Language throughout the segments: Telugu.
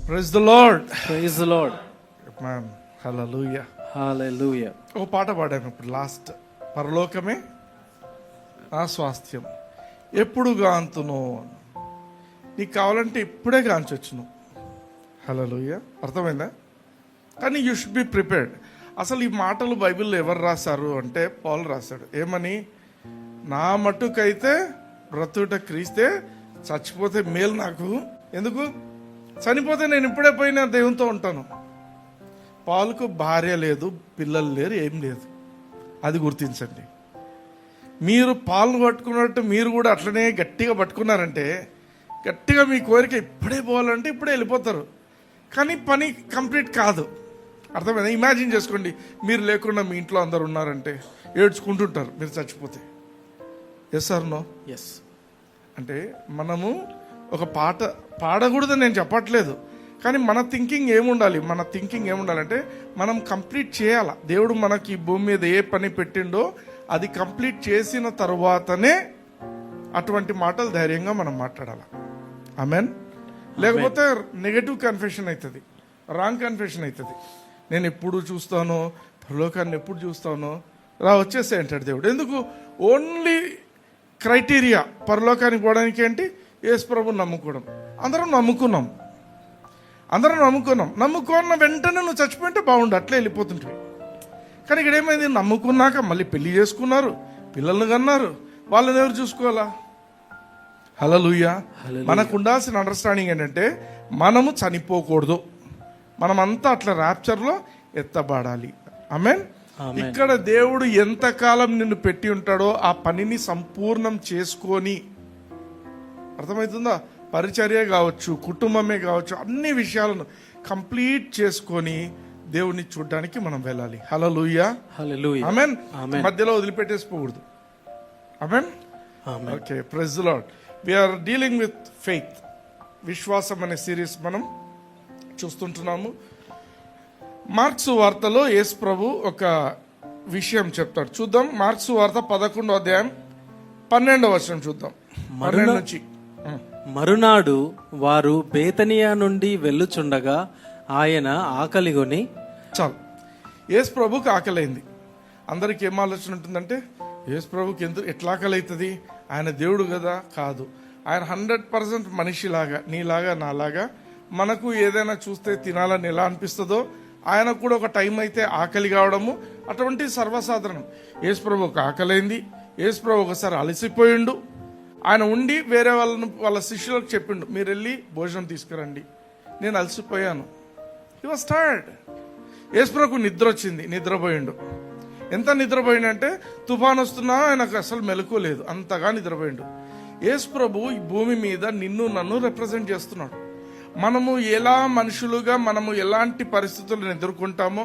Praise the Lord. Praise the Lord. Ma'am hallelujah. Hallelujah. ఓ పాట పాడాము ఇప్పుడు లాస్ట్, పరలోకమే నా స్వాస్థ్యం ఎప్పుడు గాంతును. నీకు కావాలంటే ఇప్పుడే గాంచొచ్చును. హల్లెలూయా. అర్థమైందా? కానీ యూ షుడ్ బి ప్రిపేర్డ్. అసలు ఈ మాటలు బైబిల్లో ఎవరు రాశారు అంటే పౌలు రాశాడు. ఏమని? నా మట్టుకైతే బ్రతుట క్రీస్తే, చచ్చిపోతే మేలు నాకు. ఎందుకు? చనిపోతే నేను ఇప్పుడే పోయినా దేవునితో ఉంటాను. పౌలుకు భార్య లేదు, పిల్లలు లేరు, ఏం లేదు. అది గుర్తించండి. మీరు పాలను పట్టుకున్నట్టు మీరు కూడా అట్లనే గట్టిగా పట్టుకున్నారంటే, గట్టిగా మీ కోరిక ఇప్పుడే పోవాలంటే ఇప్పుడే వెళ్ళిపోతారు. కానీ పని కంప్లీట్ కాదు. అర్థమైందా? ఇమాజిన్ చేసుకోండి, మీరు లేకుండా మీ ఇంట్లో అందరు ఉన్నారంటే ఏడ్చుకుంటుంటారు మీరు చచ్చిపోతే. Yes or no? ఎస్. అంటే మనము ఒక పాట పాడకూడదని నేను చెప్పట్లేదు, కానీ మన థింకింగ్ ఏముండాలి? మన థింకింగ్ ఏముండాలంటే మనం కంప్లీట్ చేయాలా. దేవుడు మనకి ఈ భూమి మీద ఏ పని పెట్టిండో అది కంప్లీట్ చేసిన తర్వాతనే అటువంటి మాటలు ధైర్యంగా మనం మాట్లాడాలి. ఆమెన్. లేకపోతే నెగటివ్ కన్ఫెషన్ అవుతుంది, రాంగ్ కన్ఫెషన్ అవుతుంది. నేను ఎప్పుడు చూస్తానో, పరలోకాన్ని ఎప్పుడు చూస్తానో, రా వచ్చేసే అంటాడు దేవుడు. ఎందుకు? ఓన్లీ క్రైటీరియా పరలోకానికి పోవడానికి ఏంటి? యేసు ప్రభుని నమ్ముకోవడం. అందరం నమ్ముకున్న వెంటనే నువ్వు చచ్చిపోయింటే బాగుండు, అట్లే వెళ్ళిపోతుంటాయి. కానీ ఇక్కడ ఏమైంది? నమ్ముకున్నాక మళ్ళీ పెళ్లి చేసుకున్నారు, పిల్లల్ని కన్నారు, వాళ్ళని ఎవరు చూసుకోవాలా? హల్లెలూయా. మనకు ఉండాల్సిన అండర్స్టాండింగ్ ఏంటంటే మనము చనిపోకూడదు, మనమంతా అట్లా ర్యాప్చర్లో ఎత్తబడాలి. ఆమేన్. ఇక్కడ దేవుడు ఎంతకాలం నిన్ను పెట్టి ఉంటాడో ఆ పనిని సంపూర్ణం చేసుకొని, అర్థమవుతుందా? పరిచర్య కావచ్చు, కుటుంబమే కావచ్చు, అన్ని విషయాలను కంప్లీట్ చేసుకొని దేవుడిని చూడడానికి మనం వెళ్ళాలి. హల్లెలూయా. హల్లెలూయా. ఆమేన్. ఆమేన్. మధ్యలో వదిలిపెట్టేసిపోకూడదు. Amen. Amen. Okay, praise the Lord. We are dealing with faith, విశ్వాసం అనే సిరీస్ మనం చూస్తుంటున్నాము. మార్క్స్ వార్తలో యేసు ప్రభు ఒక విషయం చెప్తాడు. చూద్దాం. మార్క్స్ వార్త 11వ అధ్యాయం 12వ వచనం చూద్దాం. 12 నుంచి. మరునాడు వారు బేతనియా నుండి వెళ్ళుచుండగా ఆయన ఆకలిగొని. చాలు, యేసు ప్రభుకి ఆకలైంది. అందరికి ఏం ఆలోచన ఉంటుందంటే, యేసు ప్రభుకి ఎట్లా ఆకలి అవుతుంది? ఆయన దేవుడు కదా? కాదు. ఆయన 100% మనిషిలాగా, నీలాగా నాలాగా. మనకు ఏదైనా చూస్తే తినాలని ఎలా అనిపిస్తుందో ఆయనకు కూడా ఒక టైం అయితే ఆకలి కావడము అటువంటి సర్వసాధారణం. యేసు ప్రభు ఒక ఆకలైంది. యేసు ప్రభు ఒకసారి అలసిపోయిండు. ఆయన ఉండి వేరే వాళ్ళ శిష్యులకు చెప్పిండు, మీరు వెళ్ళి భోజనం తీసుకురండి, నేను అలసిపోయాను. He was tired. యేసు ప్రభుకు నిద్ర వచ్చింది, నిద్రపోయిండు. ఎంత నిద్రపోయిండంటే తుఫాన్ వస్తున్నా ఆయనకు అసలు మెలకువ లేదు, అంతగా నిద్రపోయిండు. యేసు ప్రభు ఈ భూమి మీద నిన్ను నన్ను రిప్రజెంట్ చేస్తున్నాడు. మనము ఎలా మనుషులుగా మనము ఎలాంటి పరిస్థితులను ఎదుర్కొంటామో,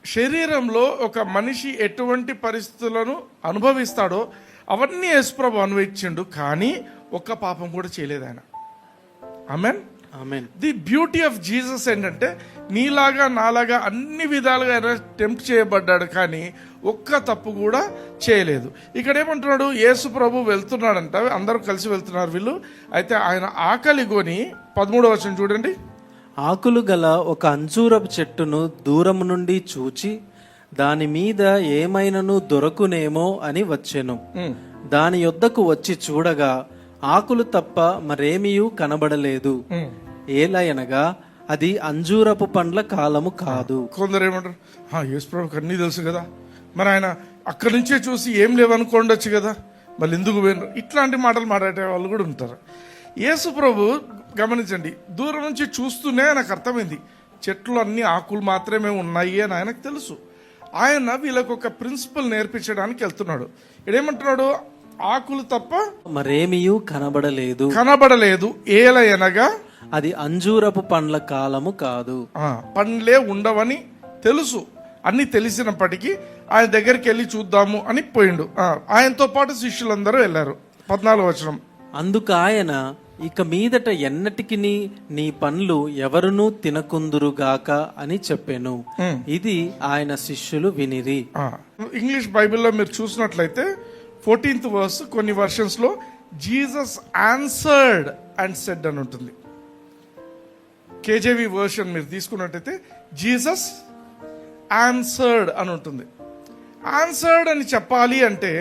శరీరంలో ఒక మనిషి ఎటువంటి పరిస్థితులను అనుభవిస్తాడో అవన్నీ యేసు ప్రభు అనుభవించిండు. కానీ ఒక్క పాపం కూడా చేయలేదు ఆయన. ఆమేన్. ఆమేన్. ది బ్యూటీ ఆఫ్ జీసస్ ఏంటంటే నీలాగా నాలాగా అన్ని విధాలుగా ఆయన టెంప్ట్ చేయబడ్డాడు, కానీ ఒక్క తప్పు కూడా చేయలేదు. ఇక్కడ ఏమంటున్నాడు? యేసు ప్రభు వెళ్తున్నాడంట, అందరూ కలిసి వెళ్తున్నారు వీళ్ళు. అయితే ఆయన ఆకలి కొని 13వ వచనం చూడండి. ఆకులు గల ఒక అంజూరపు చెట్టును దూరం నుండి చూచి దాని మీద ఏమైనను దొరకునేమో అని వచ్చెను. దాని యొద్దకు వచ్చి చూడగా ఆకులు తప్ప మరేమీయూ కనబడలేదు. ఏలయనగా అది అంజూరపు పండ్ల కాలము కాదు. కొందరు ఏమంటారు, యేసు ప్రభుకి అన్నీ తెలుసు కదా, మరి ఆయన అక్కడి నుంచే చూసి ఏం లేవనుకోండొచ్చు కదా, మళ్ళీ ఎందుకు పోయినారు? ఇట్లాంటి మాటలు మాట్లాడే వాళ్ళు కూడా ఉంటారు. యేసు ప్రభు గమనించండి, దూరం నుంచి చూస్తూనే ఆయనకు అర్థమైంది చెట్లు అన్ని ఆకులు మాత్రమే ఉన్నాయి అని ఆయనకు తెలుసు. ఆయన వీళ్ళకు ఒక ప్రిన్సిపల్ నేర్పించడానికి వెళ్తున్నాడు. ఇదేమంటున్నాడు? ఆకులు తప్ప మరేమీయూ కనబడలేదు. ఏలయనగా అది అంజూరపు పండ్ల కాలము కాదు. పండ్లే ఉండవని తెలుసు. అన్ని తెలిసినప్పటికీ ఆయన దగ్గరికి వెళ్ళి చూద్దాము అని పోయిండు. ఆయనతో పాటు శిష్యులందరూ వెళ్ళారు. 14వ వచనం. అందుకు ఆయన, ఇక మీదట ఎన్నటికి నీ పండ్లు ఎవరునూ తినకుందురుగాక అని చెప్పాను. ఇది ఆయన శిష్యులు వినిరి. ఇంగ్లీష్ బైబిల్లో మీరు చూసినట్లయితే 14th వర్స్, కొన్ని వర్షన్స్ లో జీసస్ ఆన్సర్డ్ అండ్ సెడ్ అని ఉంటుంది. కేజేవి వర్షన్ మీరు తీసుకున్నట్టయితే జీసస్ ఆన్సర్డ్ అని ఉంటుంది. ఆన్సర్డ్ అని చెప్పాలి అంటే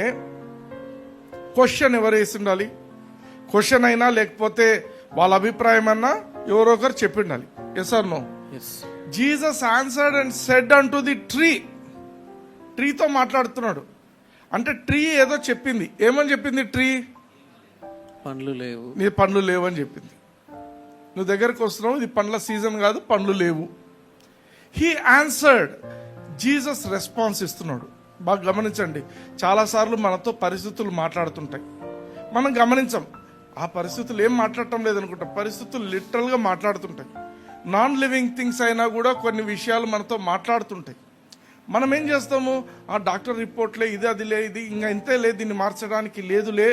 క్వశ్చన్ ఎవరు వేసి ఉండాలి? క్వశ్చన్ అయినా లేకపోతే వాళ్ళ అభిప్రాయం అన్నా ఎవరో ఒకరు చెప్పి ఉండాలి. Yes or no? Jesus answered and said unto the tree. ట్రీతో మాట్లాడుతున్నాడు. అంటే ట్రీ ఏదో చెప్పింది. ఏమని చెప్పింది ట్రీ? పండ్లు లేవు, నీ పండ్లు లేవు అని చెప్పింది. నువ్వు దగ్గరకు వస్తున్నావు, ఇది పండ్ల సీజన్ కాదు, పండ్లు లేవు. He answered. జీసస్ రెస్పాన్స్ ఇస్తున్నాడు. బాగా గమనించండి, చాలాసార్లు మనతో పరిస్థితులు మాట్లాడుతుంటాయి, మనం గమనించం. ఆ పరిస్థితులు ఏం మాట్లాడటం లేదనుకుంటాం, పరిస్థితులు లిటరల్గా మాట్లాడుతుంటాయి. నాన్ లివింగ్ థింగ్స్ అయినా కూడా కొన్ని విషయాలు మనతో మాట్లాడుతుంటాయి. మనం ఏం చేస్తాము? ఆ డాక్టర్ రిపోర్ట్లే, ఇది అదిలే, ఇది ఇంకా ఇంతేలే, దీన్ని మార్చడానికి లేదులే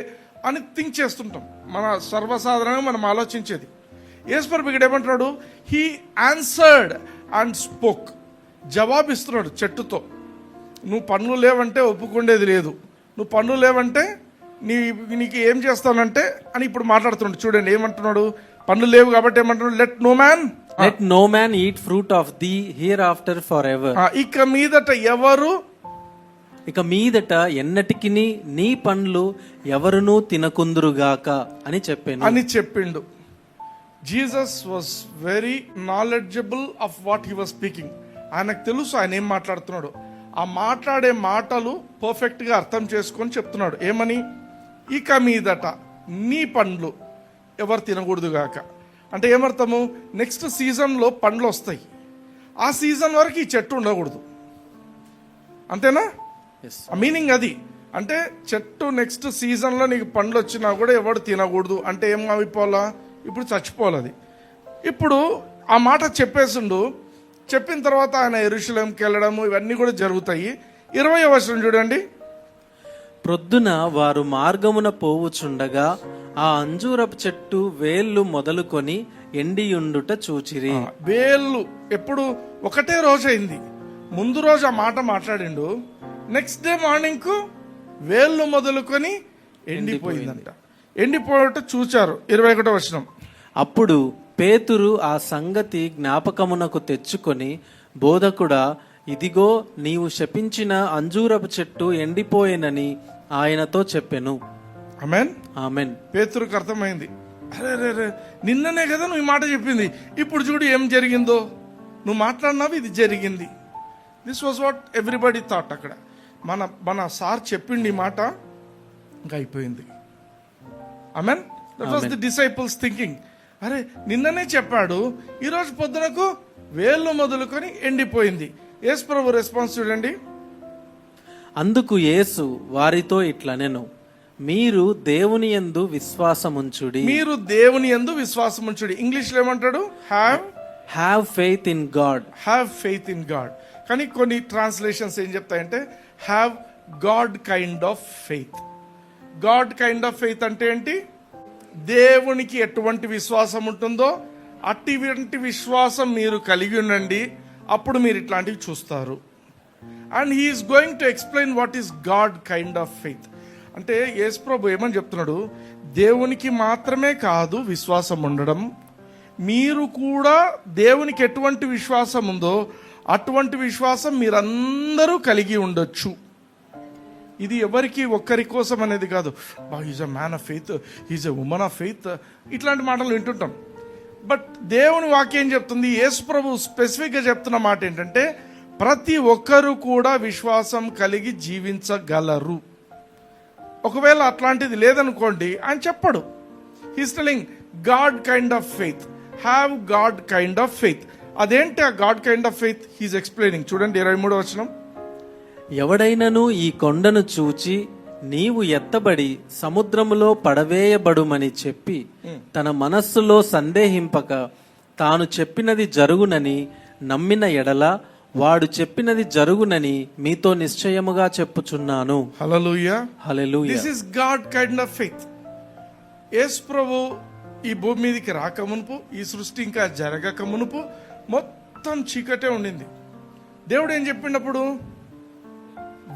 అని థింక్ చేస్తుంటాం. మన సర్వసాధారణంగా మనం ఆలోచించేది. యేసుప్రభు ఇక్కడ ఏమంటున్నాడు? He answered and spoke. జవాబిస్తున్నాడు చెట్టుతో. నువ్వు పండ్లు లేవంటే ఒప్పుకుండేది లేదు, నువ్వు పండ్లు లేవంటే నీకు ఏం చేస్తానంటే అని ఇప్పుడు మాట్లాడుతున్నాడు. చూడండి ఏమంటున్నాడు? పండ్లు లేవు కాబట్టి ఏమంటున్నాడు? Let no man eat fruit of the hereafter for ever. ఇక మీదట ఎన్నటికి నీ పండ్లు ఎవరునూ తినకుందురుగాక అని చెప్పిండు. Jesus was very knowledgeable of what he was speaking. ఆయనకు తెలుసు ఆయన ఏం మాట్లాడుతున్నాడు. ఆ మాట్లాడే మాటలు పర్ఫెక్ట్ గా అర్థం చేసుకొని చెప్తున్నాడు. ఏమని? ఇక మీదట నీ పండ్లు ఎవరు తినకూడదు గాక. అంటే ఏమర్థము? నెక్స్ట్ సీజన్లో పండ్లు వస్తాయి, ఆ సీజన్ వరకు ఈ చెట్టు ఉండకూడదు. అంతేనా? ఆ మీనింగ్ అది. అంటే చెట్టు నెక్స్ట్ సీజన్లో నీకు పండ్లు వచ్చినా కూడా ఎవడు తినకూడదు అంటే ఏం అయిపోవాలా? ఇప్పుడు చచ్చిపోవాలి అది. ఇప్పుడు ఆ మాట చెప్పేసిండు. చెప్పిన తర్వాత ఆయన యెరూషలేంకి వెళ్ళడము ఇవన్నీ కూడా జరుగుతాయి. 20వ వచనం చూడండి. ప్రొద్దున వారు మార్గమున పోవుచుండగా ఆ అంజూరపు చెట్టు వేళ్ళు మొదలుకొని ఎండియుండుట చూచిరి. వేళ్ళు ఎప్పుడు? ఒకటే రోజు అయింది. ముందు రోజు ఆ మాట మాట్లాడిండు, నెక్స్ట్ డే మార్నింగ్ కు వేళ్ళు మొదలుకొని ఎండిపోయిందంట. ఎండిపోవట చూచారు. 21వ వచనం. అప్పుడు పేతురు ఆ సంగతి జ్ఞాపకమునకు తెచ్చుకొని, బోధకుడా, ఇదిగో నీవు శపించిన అంజూరపు చెట్టు ఎండిపోయేనని ఆయనతో చెప్పెను. ఆమేన్, ఆమేన్. పేతురుకు అర్థమైంది. అరే నిన్ననే కదా నువ్వు ఈ మాట చెప్పింది, ఇప్పుడు చూడు ఏం జరిగిందో. నువ్వు మాట్లాడినావు, ఇది జరిగింది. This was what everybody thought. అక్కడ మన సార్ చెప్పిండి ఈ మాట, ఇంకా అయిపోయింది. Amen. That was the disciples thinking. అరే నిన్ననే చెప్పాడు, ఈరోజు పొద్దునకు వేళ్ళు మొదలుకొని ఎండిపోయింది. యేసు ప్రభు రెస్పాన్స్ చూడండి. అందుకు యేసు వారితో ఇట్లనెను, మీరు దేవుని యందు విశ్వాసముంచుడి. మీరు దేవుని యందు విశ్వాసముంచుడి. ఇంగ్లీష్ లో ఏమంటాడు? Have faith in God. Have faith in God. కానీ కొన్ని ట్రాన్స్లేషన్స్ ఏం చెప్తాయంటే have God kind of faith. God kind of faith అంటే ఏంటి? దేవునికి ఎటువంటి విశ్వాసం ఉంటుందో అటువంటి విశ్వాసం మీరు కలిగి ఉండండి, అప్పుడు మీరు ఇట్లాంటివి చూస్తారు. And he is going to explain what is God kind of faith. అంటే యేసు ప్రభు ఏమని చెప్తున్నాడు? దేవునికి మాత్రమే కాదు విశ్వాసం ఉండడం, మీరు కూడా దేవునికి ఎటువంటి విశ్వాసం ఉందో అటువంటి విశ్వాసం మీరందరూ కలిగి ఉండొచ్చు. ఇది ఎవరికి ఒక్కరి కోసం అనేది కాదు. Is a man of faith, is a women of faith, ఇట్లాంటి మాటలు వింటుంటాం. బట్ దేవుని వాక్యం చెప్తుంది, యేసు ప్రభు స్పెసిఫిక్గా చెప్తున్న మాట ఏంటంటే ప్రతి ఒక్కరూ కూడా విశ్వాసం కలిగి జీవించగలరు. ఒకవేళ అట్లాంటిది లేదనుకోండి ఆయన చెప్పడు. He's telling God kind of faith, have God kind of faith. అదేంటి ఆ God kind of faith? He's explaining. చూడండి 23వ వచనం. ఎవడైనను ఈ కొండను చూచి నీవు ఎత్తబడి సముద్రములో పడవేయబడుమని చెప్పి తన మనస్సులో సందేహింపక తాను చెప్పినది జరుగునని నమ్మిన ఎడల వాడు చెప్పినది జరుగునని మీతో నిశ్చయముగా చెప్పుచున్నాను. Hallelujah, hallelujah. This is God kind of faith. Yesu ప్రభు ఈ భూమి మీదకి రాక మునుపు, ఈ సృష్టి ఇంకా జరగక మునుపు మొత్తం చీకటే ఉండింది. దేవుడు ఏం చెప్పినప్పుడు?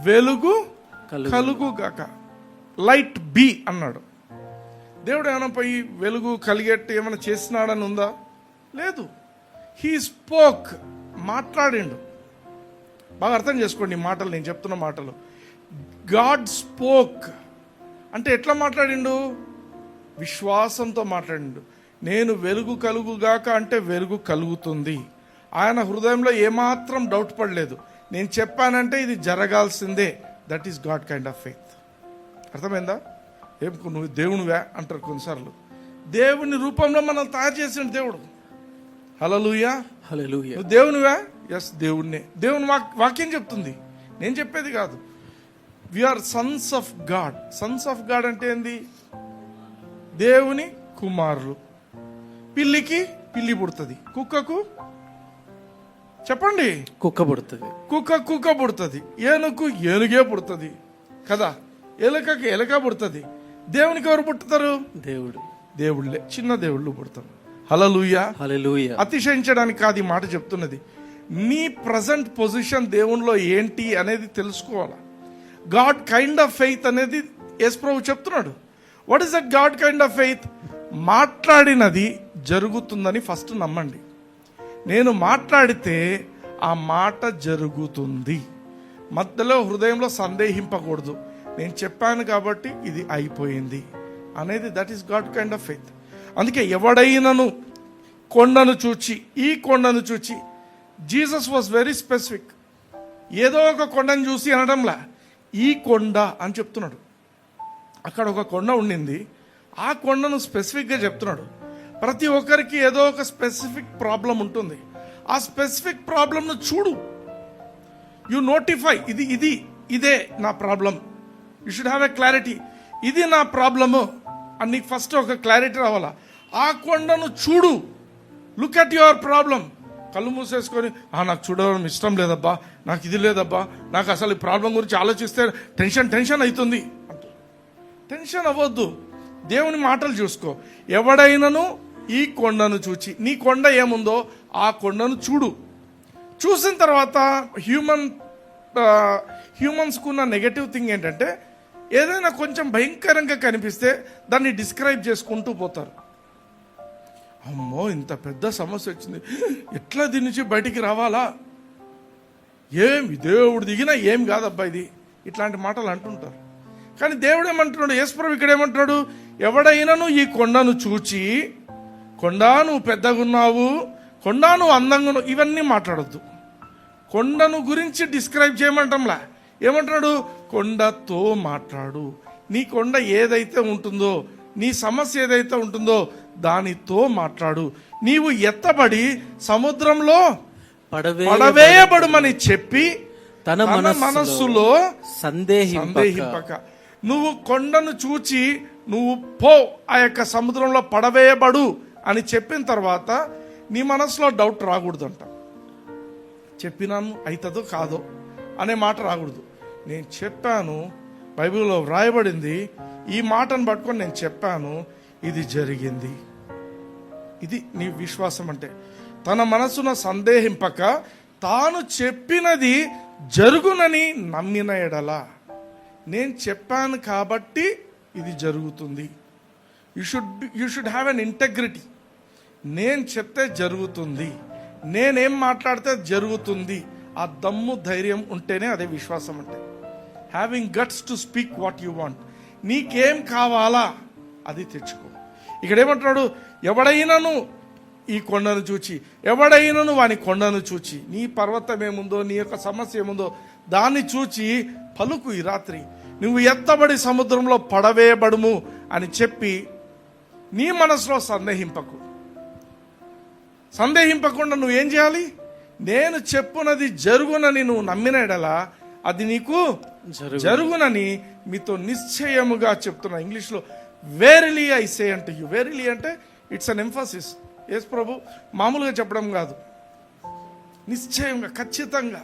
వెలుగు కలుగు గాక, లైట్ బి అన్నాడు. దేవుడు ఏమైనా పోయి వెలుగు కలిగేట్టు ఏమైనా చేసినాడని ఉందా? లేదు. హీ స్పోక్, మాట్లాడిండు. బాగా అర్థం చేసుకోండి ఈ మాటలు, నేను చెప్తున్న మాటలు. గాడ్ స్పోక్ అంటే ఎట్లా మాట్లాడిండు? విశ్వాసంతో మాట్లాడిండు. నేను వెలుగు కలుగుగాక అంటే వెలుగు కలుగుతుంది. ఆయన హృదయంలో ఏమాత్రం డౌట్ పడలేదు. నేను చెప్పానంటే ఇది జరగాల్సిందే. That is God kind of faith. అర్థమైందా? ఏం నువ్వు దేవునివా అంటారు కొన్నిసార్లు. దేవుని రూపంలో మనల్ని తయారు చేసిన దేవుడు. హల్లెలూయా, హల్లెలూయా. నువ్వు దేవునివా? ఎస్, దేవుణ్ణే. దేవుని వాక్యం చెప్తుంది, నేను చెప్పేది కాదు. We are sons of God. Sons of God అంటే ఏంది? దేవుని కుమారులు. పిల్లికి పిల్లి పుడుతుంది, కుక్కకు చెప్పండి కుక్క పుడుతుంది, కుక్క పుడుతుంది, ఏనుగు ఏనుగే పుడుతుంది కదా, ఎలుకకి ఎలుక పుడుతుంది. దేవునికి ఎవరు పుట్టుతారు? దేవుళ్ళే, చిన్న దేవుళ్ళు పుడతారు. హల్లెలూయా, హల్లెలూయా. అతిశయించడానికి కాదు ఈ మాట చెప్తున్నది. నీ ప్రజెంట్ పొజిషన్ దేవునిలో ఏంటి అనేది తెలుసుకోవాలా. గాడ్ కైండ్ ఆఫ్ ఫెయిత్ అనేది యేసు ప్రభు చెప్తున్నాడు. What is that God kind of faith? మాట్లాడినది జరుగుతుందని ఫస్ట్ నమ్మండి. నేను మాట్లాడితే ఆ మాట జరుగుతుంది. మధ్యలో హృదయంలో సందేహింపకూడదు. నేను చెప్పాను కాబట్టి ఇది అయిపోయింది అనేది, that is God kind of faith. అందుకే ఎవడైనను కొండను చూచి, ఈ కొండను చూచి, జీసస్ వాజ్ వెరీ స్పెసిఫిక్. ఏదో ఒక కొండను చూసి అనడంలా, ఈ కొండ అని చెప్తున్నాడు. అక్కడ ఒక కొండ ఉండింది, ఆ కొండను స్పెసిఫిక్గా చెప్తున్నాడు. ప్రతి ఒక్కరికి ఏదో ఒక స్పెసిఫిక్ ప్రాబ్లం ఉంటుంది. ఆ స్పెసిఫిక్ ప్రాబ్లంను చూడు, యు నోటిఫై. ఇదే నా problem. You should have a clarity. ఇది నా ప్రాబ్లము అని నీకు ఫస్ట్ ఒక క్లారిటీ రావాలా. ఆ కొండను చూడు, లుక్ అట్ యువర్ ప్రాబ్లం. కళ్ళు మూసేసుకొని నాకు చూడడం ఇష్టం లేదబ్బా, నాకు ఇది లేదబ్బా, నాకు అసలు ఈ ప్రాబ్లం గురించి ఆలోచిస్తే టెన్షన్ అవుతుంది. టెన్షన్ అవ్వద్దు, దేవుని మాటలు చూసుకో. ఎవడైనను ఈ కొండను చూచి, నీ కొండ ఏముందో ఆ కొండను చూడు. చూసిన తర్వాత హ్యూమన్స్కు ఉన్న నెగటివ్ థింగ్ ఏంటంటే, ఏదైనా కొంచెం భయంకరంగా కనిపిస్తే దాన్ని డిస్క్రైబ్ చేసుకుంటూ పోతారు. అమ్మో ఇంత పెద్ద సమస్య వచ్చింది, ఎట్లా దీని నుంచి బయటికి రావాలా, దేవుడు దిగినా ఏం కాదబ్బా ఇది, ఇట్లాంటి మాటలు అంటుంటారు. కానీ దేవుడు ఏమంటున్నాడు? యేసు ప్రభు ఇక్కడ ఏమంటున్నాడు? ఎవడైనాను ఈ కొండను చూచి, కొండా నువ్వు పెద్దగున్నావు, కొండా నువ్వు అందంగా ఉన్నావు, ఇవన్నీ మాట్లాడొద్దు. కొండను గురించి డిస్క్రైబ్ చేయమంటంలా. ఏమంటున్నాడు? కొండతో మాట్లాడు. నీ కొండ ఏదైతే ఉంటుందో, నీ సమస్య ఏదైతే ఉంటుందో దానితో మాట్లాడు. నీవు ఎత్తబడి సముద్రంలో పడవేయబడుమని చెప్పి తన మనస్సులో సందేహింపక. నువ్వు కొండను చూచి నువ్వు పో, ఆ యొక్క సముద్రంలో పడవేయబడు అని చెప్పిన తర్వాత నీ మనసులో డౌట్ రాకూడదంట. చెప్పినాను అవుతుందో కాదో అనే మాట రాకూడదు. నేను చెప్పాను, బైబిల్లో వ్రాయబడింది, ఈ మాటను పట్టుకొని నేను చెప్పాను, ఇది జరిగింది. ఇది నీ విశ్వాసం అంటే. తన మనసున సందేహింపక తాను చెప్పినది జరుగునని నమ్మిన ఎడల. నేను చెప్పాను కాబట్టి ఇది జరుగుతుంది. You should have an integrity. నేను చెప్తే జరుగుతుంది, నేనేం మాట్లాడితే జరుగుతుంది. ఆ దమ్ము ధైర్యం ఉంటేనే అదే విశ్వాసం అంటే. Having guts to speak what you want. నీకేం కావాలా అది తెచ్చుకో. ఇక్కడ ఏమంటున్నాడు? ఎవడైనాను ఈ కొండను చూచి, ఎవడైనాను వాని కొండను చూచి, నీ పర్వతం ఏముందో, నీ యొక్క సమస్య ఏముందో దాన్ని చూచి పలుకు ఈ రాత్రి, నువ్వు ఎత్తబడి సముద్రంలో పడవేయబడుము అని చెప్పి నీ మనసులో సందేహింపకుండా నువ్వేం చేయాలి? నేను చెప్పునది జరుగునని నువ్వు నమ్మిన ఎడలా అది నీకు జరుగునని మీతో నిశ్చయముగా చెప్తున్నా. ఇంగ్లీష్లో వెరీలీ ఐ సే అంటే యు. వెరీలీ అంటే ఇట్స్ అన్ ఎంఫసిస్. యేసు ప్రభు మామూలుగా చెప్పడం కాదు, నిశ్చయంగా, ఖచ్చితంగా.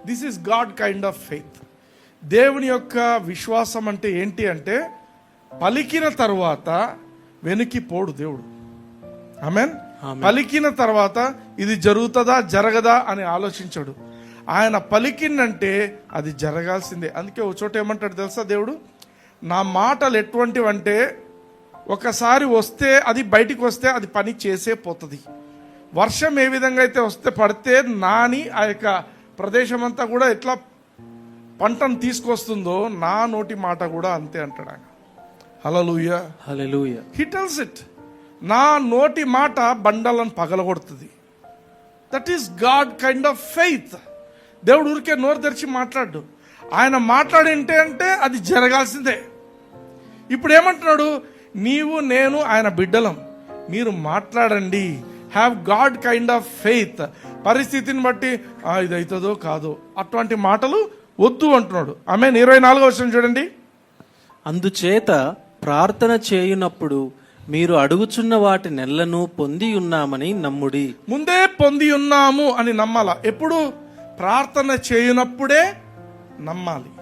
This is God kind of faith. దేవుని యొక్క విశ్వాసం అంటే ఏంటి అంటే, పలికిన తర్వాత వెనుకి పోడు దేవుడు. ఆమేన్. పలికిన తర్వాత ఇది జరుగుతుందా జరగదా అని ఆలోచించాడు. ఆయన పలికిందంటే అది జరగాల్సిందే. అందుకే ఒక చోట ఏమంటాడు తెలుసా దేవుడు? నా మాటలు ఎటువంటివంటే ఒకసారి వస్తే, అది బయటికి వస్తే అది పని చేసే పోతుంది. వర్షం ఏ విధంగా అయితే వస్తే పడితే నాని ఆ యొక్క ప్రదేశం అంతా కూడా ఎట్లా పంటను తీసుకొస్తుందో నా నోటి మాట కూడా అంతే అంటాడు ఆయన. Hallelujah. Hallelujah. He tells it. నా నోటి మాట బండలను పగలగొడుతుంది. That is God kind of faith. దేవుడు ఊరికే నోరు తెరిచి మాట్లాడు. ఆయన మాట్లాడింటే అంటే అది జరగాల్సిందే. ఇప్పుడు ఏమంటున్నాడు? నీవు నేను ఆయన బిడ్డలం, మీరు మాట్లాడండి. Have God kind of faith. పరిస్థితిని బట్టి ఇది అవుతుందో కాదో అటువంటి మాటలు వద్దు అంటున్నాడు. ఆమేన్. 24వ వచనం చూడండి. అందుచేత ప్రార్థన చేయునప్పుడు మీరు అడుగుచున్న వాటి నెలను పొంది ఉన్నామని నమ్ముడి. ముందే పొంది ఉన్నాము అని నమ్మాల. ఎప్పుడు? ప్రార్థన చేయనప్పుడే నమ్మాలి.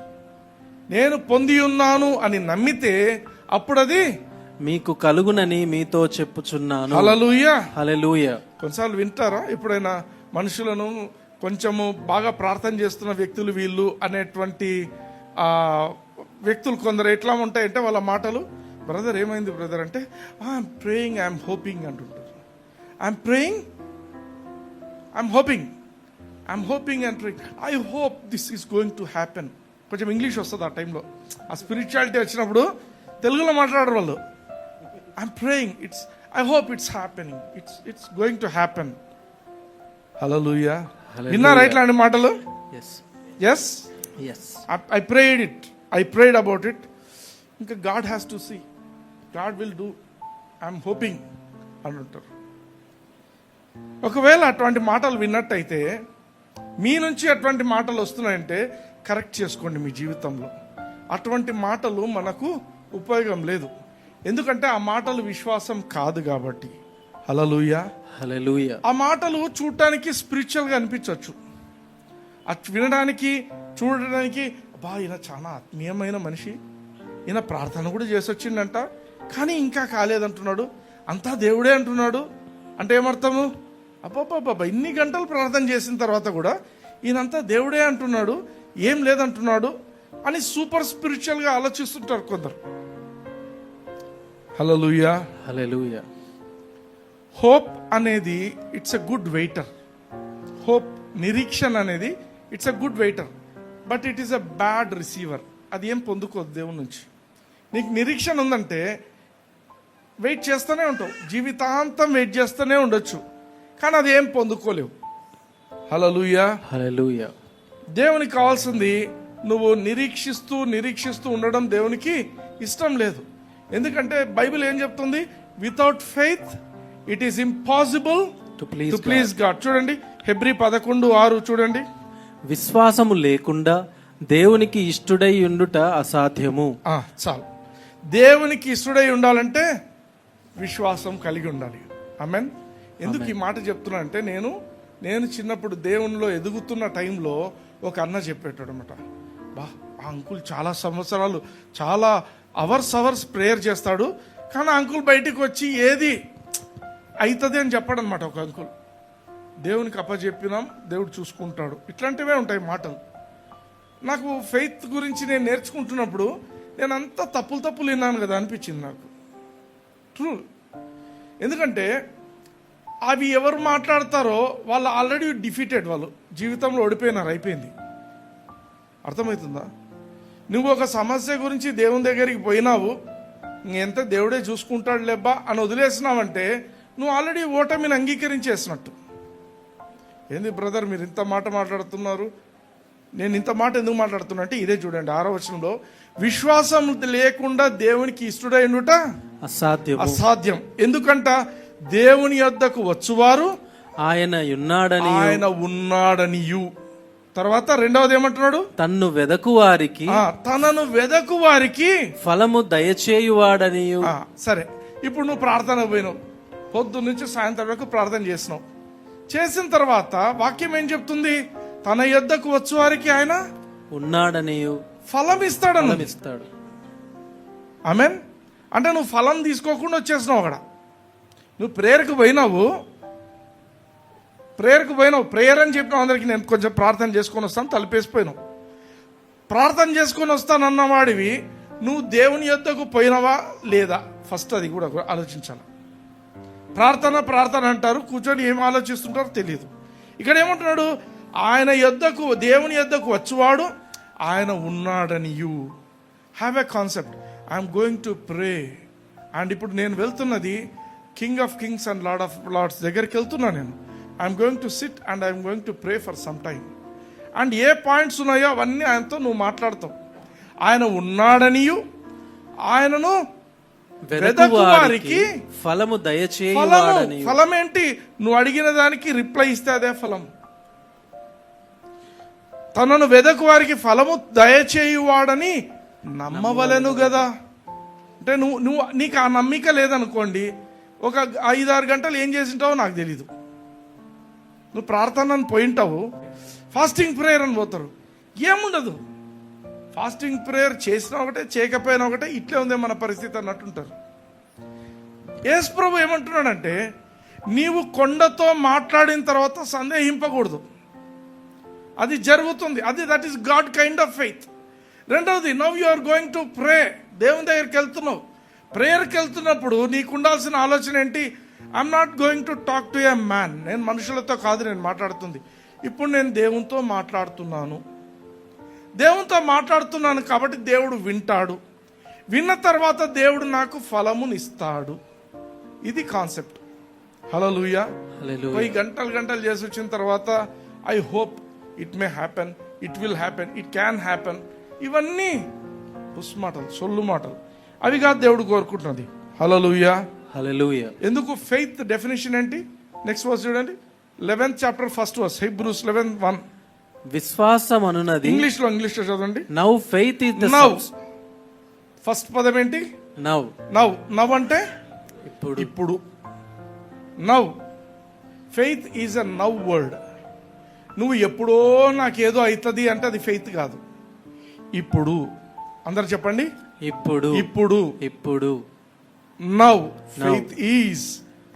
నేను పొంది ఉన్నాను అని నమ్మితే అప్పుడు అది మీకు కలుగునని మీతో చెప్పుచున్నాను. హల్లెలూయా. హల్లెలూయా. కొన్నిసార్లు వింటారా ఎప్పుడైనా మనుషులను కొంచెము బాగా ప్రార్థన చేస్తున్న వ్యక్తులు వీళ్ళు అనేటువంటి వ్యక్తులు కొందరు ఎట్లా ఉంటాయంటే వాళ్ళ మాటలు, బ్రదర్ ఏమైంది బ్రదర్ అంటే, ఐఎమ్ ప్రేయింగ్, ఐఎమ్ హోపింగ్ అంటుంటారు. I'm praying, I'm hoping and praying. I hope this is going to happen. కొంచెం ఇంగ్లీష్ వస్తుంది ఆ టైంలో. ఆ స్పిరిచువాలిటీ వచ్చినప్పుడు తెలుగులో మాట్లాడరు వాళ్ళు. I'm praying, I hope it's happening, it's going to happen. Hallelujah. విన్నారా ఇట్లాంటి మాటలు? Yes. I prayed about it. ఇంకా God has to see. God will do. I'm hoping అని అంటారు. ఒకవేళ అటువంటి మాటలు విన్నట్టయితే, మీ నుంచి అటువంటి మాటలు వస్తున్నాయంటే కరెక్ట్ చేసుకోండి మీ జీవితంలో. అటువంటి మాటలు మనకు ఉపయోగం లేదు. ఎందుకంటే ఆ మాటలు విశ్వాసం కాదు కాబట్టి. హల్లెలూయా. హల్లెలూయా. ఆ మాటలు చూడటానికి స్పిరిచువల్గా అనిపించవచ్చు, వినడానికి చూడడానికి బా ఈయన చాలా ఆత్మీయమైన మనిషి, ఈయన ప్రార్థన కూడా చేసి వచ్చిందంట, కానీ ఇంకా కాలేదంటున్నాడు, అంతా దేవుడే అంటున్నాడు అంటే ఏమర్థము? అబ్బాబ్బాబ్బా ఇన్ని గంటలు ప్రార్థన చేసిన తర్వాత కూడా ఈయనంతా దేవుడే అంటున్నాడు, ఏం లేదంటున్నాడు అని సూపర్ స్పిరిచువల్గా ఆలోచిస్తుంటారు కొందరు. హల్లెలూయా. హల్లెలూయా. హోప్ అనేది it's a good waiter. Hope, నిరీక్షణ అనేది it's a good waiter, but it is a bad receiver. అది ఏం పొందుకోదు దేవుని నుంచి. నీకు నిరీక్షణ ఉందంటే వెయిట్ చేస్తూనే ఉంటావు, జీవితాంతం వెయిట్ చేస్తూనే ఉండొచ్చు, కానీ అది ఏం పొందుకోలేవు. హల్లెలూయా. హల్లెలూయా. దేవునికి కావాల్సింది నువ్వు నిరీక్షిస్తూ ఉండడం దేవునికి ఇష్టం లేదు. ఎందుకంటే బైబిల్ ఏం చెప్తుంది? Without faith it is impossible to please God. చూడండి హెబ్రీ 11:6 చూడండి. విశ్వాసము లేకుండా దేవునికి ఇష్టుడై ఉండుట అసాధ్యము. చాలు. దేవునికి ఇష్టుడై ఉండాలంటే విశ్వాసం కలిగి ఉండాలి. ఆమేన్. ఎందుకు ఈ మాట చెప్తున్నా అంటే, నేను చిన్నప్పుడు దేవునిలో ఎదుగుతున్న టైంలో ఒక అన్న చెప్పేటాడు అనమాట. ఆ అంకుల్ చాలా సంవత్సరాలు చాలా అవర్స్ ప్రేయర్ చేస్తాడు, కానీ అంకుల్ బయటికి వచ్చి ఏది అవుతుంది అని చెప్పాడు అనమాట. ఒక అంకుల్, దేవునికి అప్పచెప్పినాం, దేవుడు చూసుకుంటాడు, ఇట్లాంటివే ఉంటాయి మాటలు. నాకు ఫెయిత్ గురించి నేను నేర్చుకుంటున్నప్పుడు నేను అంతా తప్పులు విన్నాను కదా అనిపించింది నాకు. ట్రూ. ఎందుకంటే అవి ఎవరు మాట్లాడతారో వాళ్ళు ఆల్రెడీ డిఫీటెడ్, వాళ్ళు జీవితంలో ఓడిపోయినారు, అయిపోయింది. అర్థమవుతుందా? నువ్వు ఒక సమస్య గురించి దేవుని దగ్గరికి పోయినావు, ఎంత దేవుడే చూసుకుంటాడు లేబ్బా అని వదిలేసినావంటే నువ్వు ఆల్రెడీ ఓటమిని అంగీకరించేసినట్టు. ఏంది బ్రదర్ మీరు ఇంత మాట మాట్లాడుతున్నారు? నేను ఇంత మాట ఎందుకు మాట్లాడుతున్నా అంటే ఇదే చూడండి 6వ వచనంలో, విశ్వాసం లేకుండా దేవునికి ఇష్టడై ఉండుట అసాధ్యం. ఎందుకంట? దేవుని యొద్దకు వచ్చువారు ఆయన ఉన్నాడనియు. తర్వాత రెండవది ఏమంటున్నాడు? తనను వెదకు వారికి ఫలము దయచేయువాడనియు. సరే, ఇప్పుడు నువ్వు ప్రార్థన పోయినావు, పొద్దు నుంచి సాయంత్రం వరకు ప్రార్థన చేసినావు. చేసిన తర్వాత వాక్యం ఏం చెప్తుంది? తన యొద్దకు వచ్చు వారికి ఆయన ఉన్నాడనియు ఫలం ఇస్తాడు. ఆమేన్. అంటే నువ్వు ఫలం తీసుకోకుండా వచ్చేసినావు అక్కడ. నువ్వు ప్రేయర్కి పోయినావు, ప్రేయర్ అని చెప్పినావు అందరికి, నేను కొంచెం ప్రార్థన చేసుకొని వస్తాను, తలుపేసిపోయినావు. ప్రార్థన చేసుకొని వస్తానన్న వాడివి నువ్వు దేవుని యొద్దకు పోయినవా లేదా? ఫస్ట్ అది కూడా ఆలోచించాలి. ప్రార్థన ప్రార్థన అంటారు, కూర్చొని ఏం ఆలోచిస్తుంటారో తెలియదు. ఇక్కడ ఏమంటున్నాడు, ఆయన యొద్దకు, దేవుని యొద్దకు వచ్చువాడు ఆయన ఉన్నాడని. You have a concept, I'm going to pray. And ఇప్పుడు నేను వెళ్తున్నది King of kings and Lord of lords దగ్గరికి వెళ్తున్నా. నేను I'm going to sit and I'm going to pray for some time. And ఏ పాయింట్స్ ఉన్నాయో అవన్నీ ఆయనతో నువ్వు మాట్లాడతావు. ఆయన ఉన్నాడనియు, ఆయనను వెదకువారికి ఫలము దయచేయువాడనియు. ఫలం ఏంటి? నువ్వు అడిగిన దానికి రిప్లై ఇస్తే అదే ఫలం. తనను వెదకు వారికి ఫలము దయచేయువాడని నమ్మవలెను కదా. అంటే నువ్వు నీకు ఆ నమ్మిక లేదనుకోండి, ఒక 5-6 గంటలు ఏం చేసింటావో నాకు తెలీదు. నువ్వు ప్రార్థనని పోయింటావు, ఫాస్టింగ్ ప్రేయర్ అని పోతారు, ఏముండదు. ఫాస్టింగ్ ప్రేయర్ చేసినా ఒకటే, చేయకపోయినా ఒకటే, ఇట్లే ఉందే మన పరిస్థితి అన్నట్టుంటారు. యేసు ప్రభు ఏమంటున్నాడంటే, నీవు కొండతో మాట్లాడిన తర్వాత సందేహింపకూడదు. అది జరుగుతుంది, that is God kind of faith. రెండవది, now you are going to pray. దేవుని దగ్గరికి వెళ్తున్నావు, ప్రేయర్కి వెళ్తున్నప్పుడు నీకు ఉండాల్సిన ఆలోచన ఏంటి? I'm not going to talk to a man. నేను మనుషులతో కాదు నేను మాట్లాడుతుంది, ఇప్పుడు నేను దేవునితో మాట్లాడుతున్నాను. దేవునితో మాట్లాడుతున్నాను కాబట్టి దేవుడు వింటాడు. విన్న తర్వాత దేవుడు నాకు ఫలమునిస్తాడు. ఇది కాన్సెప్ట్. హల్లెలూయా. పోయి గంటలు చేసి వచ్చిన తర్వాత I hope it may happen, it will happen, it can happen, ఇవన్నీ పుస్ మాటలు, సొల్లు మాటలు. అవి కాదు దేవుడు కోరుకుంటున్నది. హల్లెలూయా. హల్లెలూయా. ఎందుకు? ఫెయిత్ డెఫినేషన్ ఏంటి? నెక్స్ట్ వర్స్ చూడండి, 11th chapter 1st verse, Hebrews 11:1. విశ్వాసం అనునది, ఇంగ్లీష్ లో చదవండి. Now faith is the first పదం ఏంటి? నౌ. నవ్ అంటే ఇప్పుడు. Now, faith is a now word. నువ్వు ఎప్పుడో నాకేదో అవుతుంది అంటే అది ఫెయిత్ కాదు. ఇప్పుడు, అందరు చెప్పండి, ఇప్పుడు. నవ్ ఫెయిత్ ఈజ్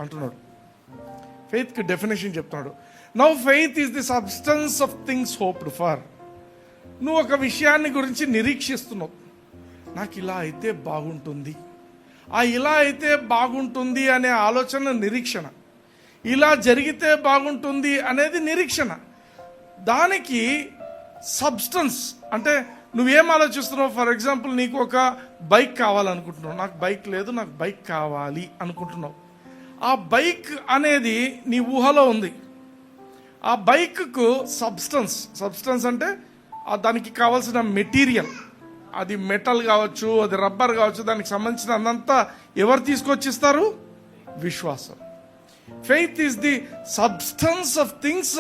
అంటున్నాడు. ఫెయిత్ కి డెఫినేషన్ చెప్తున్నాడు. Now faith is the substance of things hoped for. నువ్వు ఒక విషయాన్ని గురించి నిరీక్షిస్తున్నావు. నాకు ఇలా అయితే బాగుంటుంది, ఇలా అయితే బాగుంటుంది అనే ఆలోచన నిరీక్షణ. ఇలా జరిగితే బాగుంటుంది అనేది నిరీక్షణ. దానికి సబ్స్టెన్స్ అంటే నువ్వేం ఆలోచిస్తున్నావు? ఫర్ ఎగ్జాంపుల్, నీకు ఒక బైక్ కావాలనుకుంటున్నావు. నాకు బైక్ లేదు, నాకు బైక్ కావాలి అనుకుంటున్నావు. ఆ బైక్ అనేది నీ ఊహలో ఉంది. ఆ బైక్కు సబ్స్టెన్స్ అంటే దానికి కావాల్సిన మెటీరియల్, అది మెటల్ కావచ్చు, అది రబ్బర్ కావచ్చు, దానికి సంబంధించిన అన్నంతా ఎవరు తీసుకొచ్చిస్తారు? విశ్వాసం. Faith is the substance of things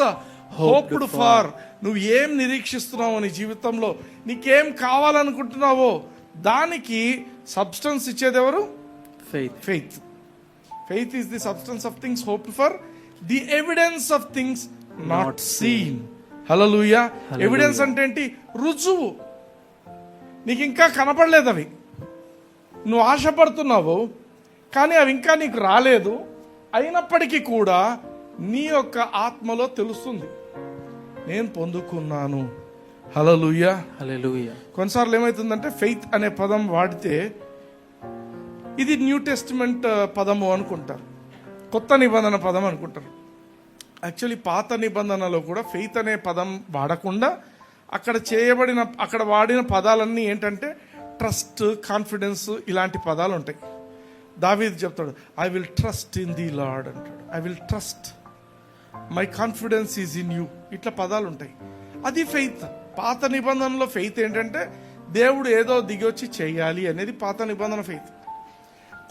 hoped for. నువ్వు ఏం నిరీక్షిస్తున్నావో నీ జీవితంలో, నీకేం కావాలనుకుంటున్నావో దానికి సబ్స్టెన్స్ ఇచ్చేది ఎవరు? Faith. Faith is the substance of things hoped for, the evidence of things not seen. Hallelujah. Evidence అంటే ఏంటి? రుజువు. నీకు ఇంకా కనపడలేదు అవి, నువ్వు ఆశపడుతున్నావు కానీ అవి ఇంకా నీకు రాలేదు. అయినప్పటికీ కూడా నీ యొక్క ఆత్మలో తెలుస్తుంది, నేను పొందుకున్నాను. హల్లెలూయా. హల్లెలూయా. కొన్నిసార్లు ఏమవుతుందంటే, ఫెయిత్ అనే పదం వాడితే ఇది న్యూ టెస్టిమెంట్ పదము అనుకుంటారు, కొత్త నిబంధన పదం అనుకుంటారు. యాక్చువల్లీ పాత నిబంధనలో కూడా ఫెయిత్ అనే పదం వాడకుండా అక్కడ వాడిన పదాలన్నీ ఏంటంటే ట్రస్ట్, కాన్ఫిడెన్స్, ఇలాంటి పదాలు ఉంటాయి. దావీదు చెప్తాడు, I will trust in the Lord అంటాడు. I will trust, my confidence is in you. ఇట్లా పదాలు ఉంటాయి. అది ఫెయిత్. పాత నిబంధనలో ఫెయిత్ ఏంటంటే దేవుడు ఏదో దిగి వచ్చి చెయ్యాలి అనేది పాత నిబంధన ఫెయిత్.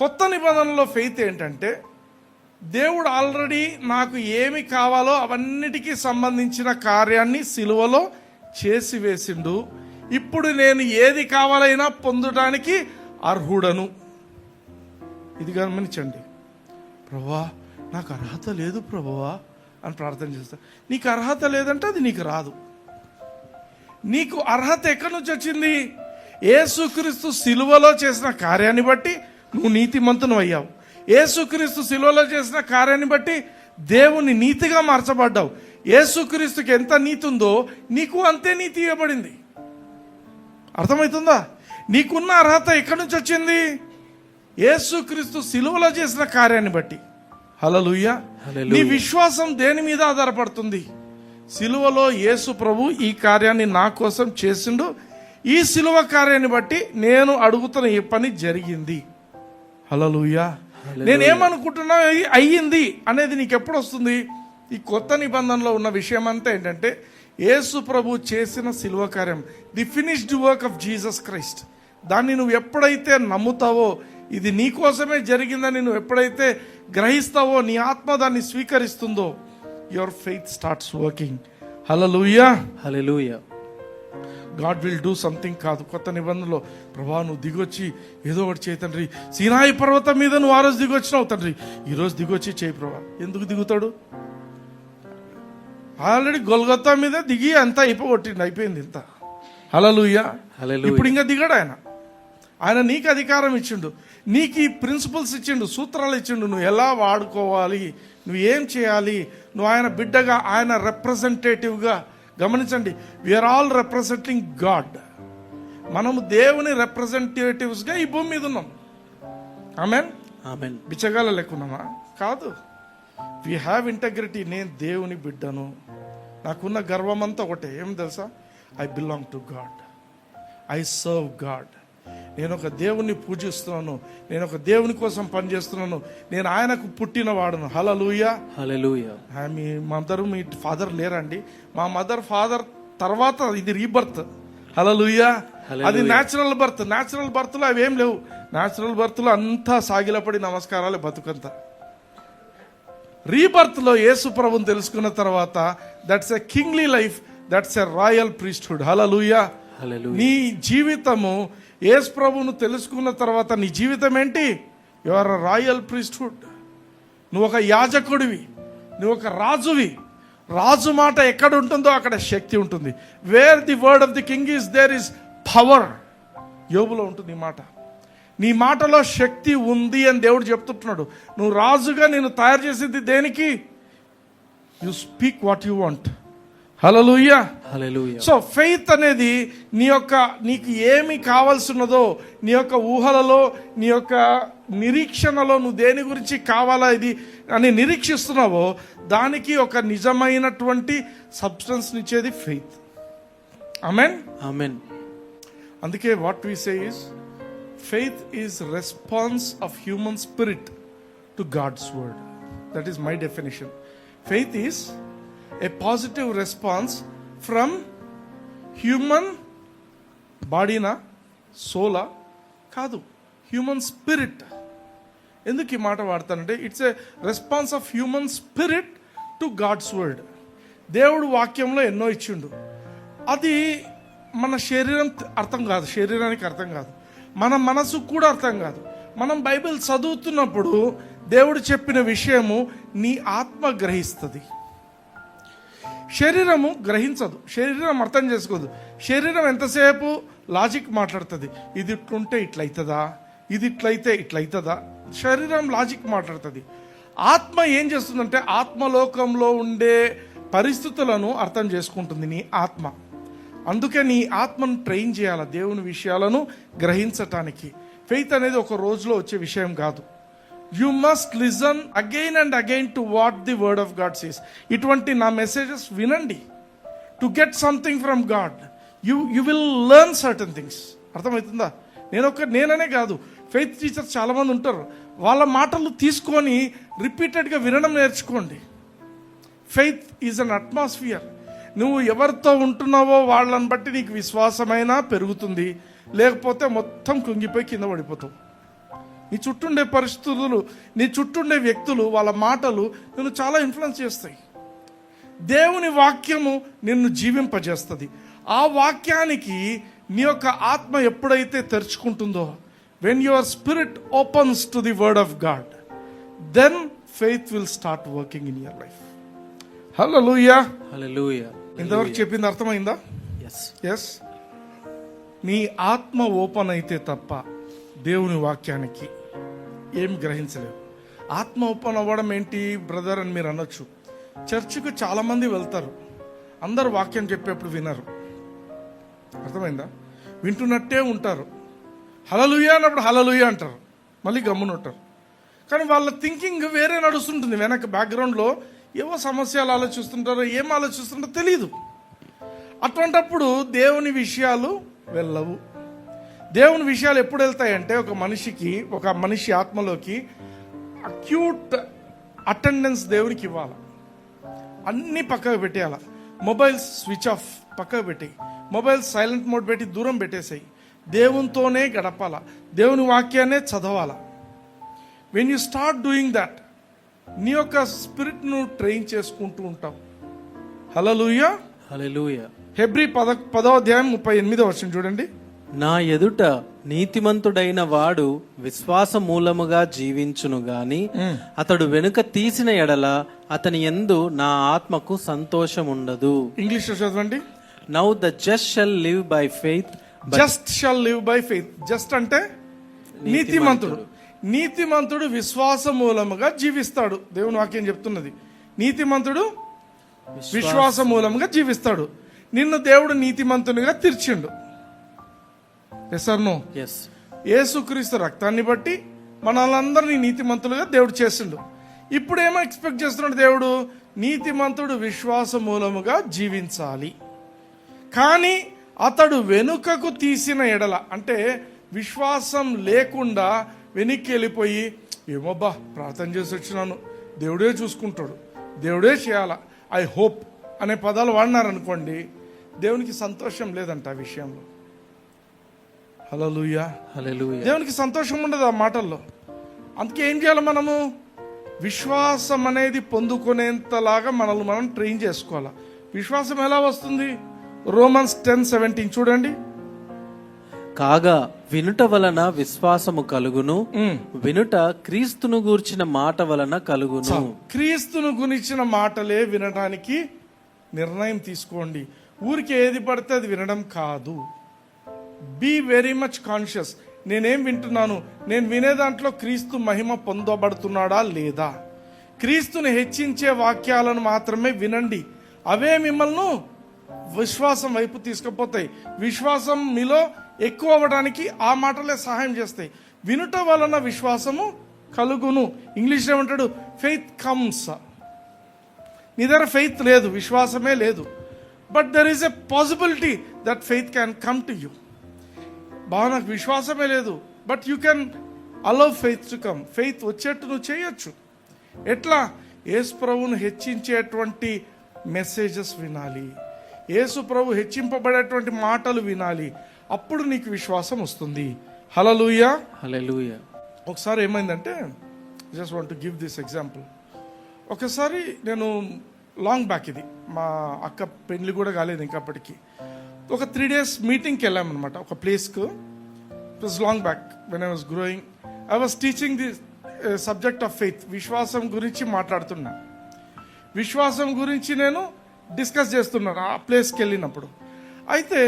కొత్త నిబంధనలో ఫెయిత్ ఏంటంటే దేవుడు ఆల్రెడీ నాకు ఏమి కావాలో అవన్నిటికీ సంబంధించిన కార్యాన్ని సిలువలో చేసి వేసిండు. ఇప్పుడు నేను ఏది కావాలైనా పొందడానికి అర్హుడను. ఇది గమనించండి. ప్రభువా నాకు అర్హత లేదు ప్రభువా అని ప్రార్థన చేస్తా. నీకు అర్హత లేదంటే అది నీకు రాదు. నీకు అర్హత ఎక్కడి నుంచి వచ్చింది? యేసుక్రీస్తు సిలువలో చేసిన కార్యాన్ని బట్టి నువ్వు నీతిమంతును అయ్యావు. యేసుక్రీస్తు సిలువలో చేసిన కార్యాన్ని బట్టి దేవుని నీతిగా మార్చబడ్డావు. యేసుక్రీస్తుకి ఎంత నీతి ఉందో నీకు అంతే నీతి ఇవ్వబడింది. అర్థమవుతుందా? నీకున్న అర్హత ఎక్కడి నుంచి వచ్చింది? యేసుక్రీస్తు సిలువలో చేసిన కార్యాన్ని బట్టి. హల్లెలూయా. హల్లెలూయా. నీ విశ్వాసం దేని మీద ఆధారపడుతుంది? సిలువలో యేసు ప్రభు ఈ కార్యాన్ని నా కోసం చేసిండు, ఈ సిలువ కార్యాన్ని బట్టి నేను అడుగుతున్న ఈ పని జరిగింది. హల్లెలూయా. నేనేమనుకుంటున్నా అయ్యింది అనేది నీకు ఎప్పుడు వస్తుంది? ఈ కొత్త నిబంధనలో ఉన్న విషయం అంతా ఏంటంటే యేసు ప్రభు చేసిన సిలువ కార్యం, the finished work of Jesus Christ. దాన్ని నువ్వు ఎప్పుడైతే నమ్ముతావో, ఇది నీ కోసమే జరిగిందని నువ్వు ఎప్పుడైతే గ్రహిస్తావో, నీ ఆత్మ దాన్ని స్వీకరిస్తుందో, your faith starts working. Hallelujah. Hallelujah. God will do something. కాదు, కొత్త నిబంధనలో ప్రభా నువ్వు దిగొచ్చి ఏదో ఒకటి చేయి తండ్రి. సీనాయి పర్వతం మీద నువ్వు ఆ రోజు దిగొచ్చినావు తండ్రి, ఈ రోజు దిగొచ్చి చేయి ప్రభా. ఎందుకు దిగుతాడు? ఆల్రెడీ గొల్గొత్తా మీద దిగి అంతా అయిపోయింది ఇంత. హల్లెలూయా. ఇప్పుడు ఇంకా దిగాడు ఆయన. ఆయన నీకు అధికారం ఇచ్చిండు, నీకు ఈ ప్రిన్సిపల్స్ ఇచ్చిండు, సూత్రాలు ఇచ్చిండు, నువ్వు ఎలా వాడుకోవాలి, నువ్వు ఏం చేయాలి. నువ్వు ఆయన బిడ్డగా, ఆయన రిప్రజెంటేటివ్గా. గమనించండి, వీఆర్ ఆల్ రిప్రజెంటింగ్ గాడ్. మనము దేవుని రిప్రజెంటేటివ్స్గా ఈ భూమి మీద ఉన్నాం. ఆమెన్. ఆమెన్. బిచ్చగాల లెక్కున్నామా? కాదు. We have integrity. నేను దేవుని బిడ్డను. నాకున్న గర్వం అంతా ఒకటే, ఏం తెలుసా? I belong to God, I serve God. నేను ఒక దేవుణ్ణి పూజిస్తున్నాను, నేను ఒక దేవుని కోసం పనిచేస్తున్నాను, నేను ఆయనకు పుట్టిన వాడును. హల్లెలూయా. హల్లెలూయా. మీ మదర్ మీ ఫాదర్ లేరండి. మా మదర్ ఫాదర్ తర్వాత ఇది రీబర్త్. హల్లెలూయా. అది న్యాచురల్ బర్త్. న్యాచురల్ బర్త్ లో అవేం లేవు. న్యాచురల్ బర్త్ లో అంతా సాగిలపడి నమస్కారాలు బతుకంతా. రీబర్త్ లో యేసు ప్రభుని తెలుసుకున్న తర్వాత, that's a kingly life, that's a royal priesthood. Hallelujah. నీ జీవితము యేసు ప్రభువును తెలుసుకున్న తర్వాత నీ జీవితం ఏంటి? You are a royal priesthood. నువ్వు ఒక యాజకుడివి, నువ్వు ఒక రాజువి. రాజు మాట ఎక్కడ ఉంటుందో అక్కడ శక్తి ఉంటుంది. Where the word of the King is, there is power. యోబులో ఉంటుంది ఈ మాట. నీ మాటలో శక్తి ఉంది అని దేవుడు చెప్తుంటున్నాడు. నువ్వు రాజుగా నేను తయారు చేసింది దేనికి? You speak what you want. Hallelujah. Hallelujah. So faith అనేది నీకు ఏమి కావాల్సినదో, నీ యొక్క ఊహలలో, నీ యొక్క నిరీక్షణలో నువ్వు దేని గురించి కావాలా ఇది అని నిరీక్షిస్తున్నావో దానికి ఒక నిజమైనటువంటి సబ్స్టెన్స్ ఇచ్చేది ఫెయిత్. ఆమెన్. ఆమెన్. అందుకే what we say is, faith is response of human spirit to God's word. That is my definition. Faith is a positive response from human body na soul కాదు, హ్యూమన్ స్పిరిట్. ఎందుకు ఈ మాట వాడతానంటే, it's a response of human spirit to God's word. దేవుడు వాక్యంలో ఎన్నో ఇచ్చిండు. అది మన శరీరం అర్థం కాదు, శరీరానికి అర్థం కాదు, మన మనసుకు కూడా అర్థం కాదు. మనం బైబిల్ చదువుతున్నప్పుడు దేవుడు చెప్పిన విషయము నీ ఆత్మ గ్రహిస్తుంది, శరీరము గ్రహించదు, శరీరం అర్థం చేసుకోదు. శరీరం ఎంతసేపు లాజిక్ మాట్లాడుతుంది. ఇది ఇట్లుంటే ఇట్లయితుందా, ఇది ఇట్లయితే ఇట్లయితుందా, శరీరం లాజిక్ మాట్లాడుతుంది. ఆత్మ ఏం చేస్తుందంటే ఆత్మలోకంలో ఉండే పరిస్థితులను అర్థం చేసుకుంటుంది నీ ఆత్మ. అందుకే నీ ఆత్మను ట్రైన్ చేయాలి దేవుని విషయాలను గ్రహించటానికి. ఫెయిత్ అనేది ఒక రోజులో వచ్చే విషయం కాదు. You must listen again and again to what the word of God says. ఇటువంటి నా మెసేజెస్ వినండి to get something from God. You will learn certain things. అర్థమవుతుందా? నేననే కాదు, ఫెయిత్ టీచర్స్ చాలా మంది ఉంటారు. వాళ్ళ మాటలు తీసుకొని రిపీటెడ్గా వినడం నేర్చుకోండి. Faith is an atmosphere. నువ్వు ఎవరితో ఉంటున్నావో వాళ్ళని బట్టి నీకు విశ్వాసమైనా పెరుగుతుంది, లేకపోతే మొత్తం కుంగిపోయి కింద పడిపోతావు. నీ చుట్టూండే పరిస్థితులు, నీ చుట్టూండే వ్యక్తులు, వాళ్ళ మాటలు నిన్ను చాలా ఇన్ఫ్లుయెన్స్ చేస్తాయి. దేవుని వాక్యము నిన్ను జీవింపజేస్తుంది. ఆ వాక్యానికి నీ యొక్క ఆత్మ ఎప్పుడైతే తెరుచుకుంటుందో, when your spirit opens to the word of God, then faith will start working in your life. Hallelujah. Hallelujah. ఇంతవరకు చెప్పింది అర్థమైందా? ఎస్. నీ ఆత్మ ఓపెన్ అయితే తప్ప దేవుని వాక్యానికి ఏం గ్రహించలేవు. ఆత్మ ఓపెన్ అవ్వడం ఏంటి బ్రదర్ అని మీరు అనొచ్చు. చర్చికి చాలా మంది వెళ్తారు, అందరు వాక్యం చెప్పేప్పుడు వినరు. అర్థమైందా? వింటున్నట్టే ఉంటారు. హల్లెలూయా అన్నప్పుడు హల్లెలూయా అంటారు, మళ్ళీ గమ్మున ఉంటారు. కానీ వాళ్ళ థింకింగ్ వేరే నడుస్తుంటుంది. వెనక బ్యాక్గ్రౌండ్లో ఏవో సమస్యలు ఆలోచిస్తుంటారో ఏం ఆలోచిస్తుంటారో తెలియదు. అటువంటప్పుడు దేవుని విషయాలు వెళ్ళవు. దేవుని విషయాలు ఎప్పుడు వెళ్తాయంటే ఒక మనిషి ఆత్మలోకి అక్యూట్ అటెండెన్స్ దేవునికి ఇవ్వాలి. అన్నీ పక్కకు పెట్టేయాల. మొబైల్స్ స్విచ్ ఆఫ్ పక్కకు పెట్టి, మొబైల్ సైలెంట్ మోడ్ పెట్టి దూరం పెట్టేసాయి. దేవునితోనే గడపాల, దేవుని వాక్యాన్నే చదవాల. When you start doing that, నీ యొక్క స్పిరిట్ను ట్రైన్ చేసుకుంటూ ఉంటావు. హల్లెలూయా. హల్లెలూయా. హెబ్రీ 10:38 చూడండి. నా ఎదుట నీతిమంతుడైన వాడు విశ్వాస మూలముగా జీవించును గాని అతడు వెనుక తీసిన ఎడల అతని యందు నా ఆత్మకు సంతోషం ఉండదు. ఇంగ్లీష్ లో చదవండి. Now the just shall live by faith. Just shall live by faith. Just అంటే నీతిమంతుడు. నీతిమంతుడు విశ్వాస మూలముగా జీవిస్తాడు. దేవుని వాక్యం చెప్తున్నది, నీతిమంతుడు విశ్వాస మూలముగా జీవిస్తాడు. నిన్ను దేవుడు నీతిమంతునిగా తీర్చిండు. Yes or no? ఎస్. యేసుక్రీస్తు రక్తాన్ని బట్టి మనల్ని నీతిమంతులుగా దేవుడు చేసిండు. ఇప్పుడు ఏమో ఎక్స్పెక్ట్ చేస్తున్నాడు దేవుడు? నీతిమంతుడు విశ్వాస మూలముగా జీవించాలి. కానీ అతడు వెనుకకు తీసిన ఎడల, అంటే విశ్వాసం లేకుండా వెనక్కి వెళ్ళిపోయి ఏమోబ్బా ప్రార్థన చేసి వచ్చినాను, దేవుడే చూసుకుంటాడు, దేవుడే చేయాల, ఐ హోప్ అనే పదాలు వాడినారనుకోండి, దేవునికి సంతోషం లేదంట ఆ విషయంలో. హల్లెలూయా. హల్లెలూయా. దేవునికి సంతోషం ఉండదు ఆ మాటల్లో. అందుకే ఏం చేయాలి? మనము విశ్వాసం అనేది పొందుకునేంతలాగా మనల్ని మనం ట్రైన్ చేసుకోవాలి. విశ్వాసం ఎలా వస్తుంది? రోమన్స్ 10:17 చూడండి. కాగా వినుట వలన విశ్వాసము కలుగును, వినుట క్రీస్తును గూర్చిన మాట వలన కలుగును. క్రీస్తును గురించిన మాటలే వినడానికి నిర్ణయం తీసుకోండి. ఊరికి ఏది పడితే అది వినడం కాదు. Be very much conscious. నేనేం వింటున్నాను? నేను వినే దాంట్లో క్రీస్తు మహిమ పొందబడుతున్నాడా లేదా? క్రీస్తుని హెచ్చించే వాక్యాలను మాత్రమే వినండి. అవే మిమ్మల్ని విశ్వాసం వైపు తీసుకుపోతాయి. విశ్వాసం మీలో ఎక్కువ అవ్వడానికి ఆ మాటలే సహాయం చేస్తాయి. వినుట వలన విశ్వాసము కలుగును. ఇంగ్లీష్ ఏమంటాడు? Faith comes. నీ దగ్గర ఫెయిత్ లేదు, విశ్వాసమే లేదు. But there is a possibility that faith can come to you. నాకు విశ్వాసమే లేదు, but you can allow faith to come. Faith వచ్చేట్టు నువ్వు చేయొచ్చు. ఎట్లా? యేసు ప్రభువును హెచ్చించేటువంటి మెసేజెస్ వినాలి, యేసు ప్రభు హెచ్చింపబడేటువంటి మాటలు వినాలి. అప్పుడు నీకు విశ్వాసం వస్తుంది. హల్లెలూయా. హల్లెలూయా. ఒకసారి ఏమైందంటే, just want to give this example. ఒకసారి నేను లాంగ్ బ్యాక్, ఇది మా అక్క పెళ్లి కూడా కాలేదు ఇంకా అప్పటికి, ఒక 3 days మీటింగ్కి వెళ్ళామన్నమాట ఒక ప్లేస్కు. It was long back when I was growing. I was teaching the subject of faith. విశ్వాసం గురించి మాట్లాడుతున్నా, విశ్వాసం గురించి నేను డిస్కస్ చేస్తున్నాను ఆ ప్లేస్కి వెళ్ళినప్పుడు. అయితే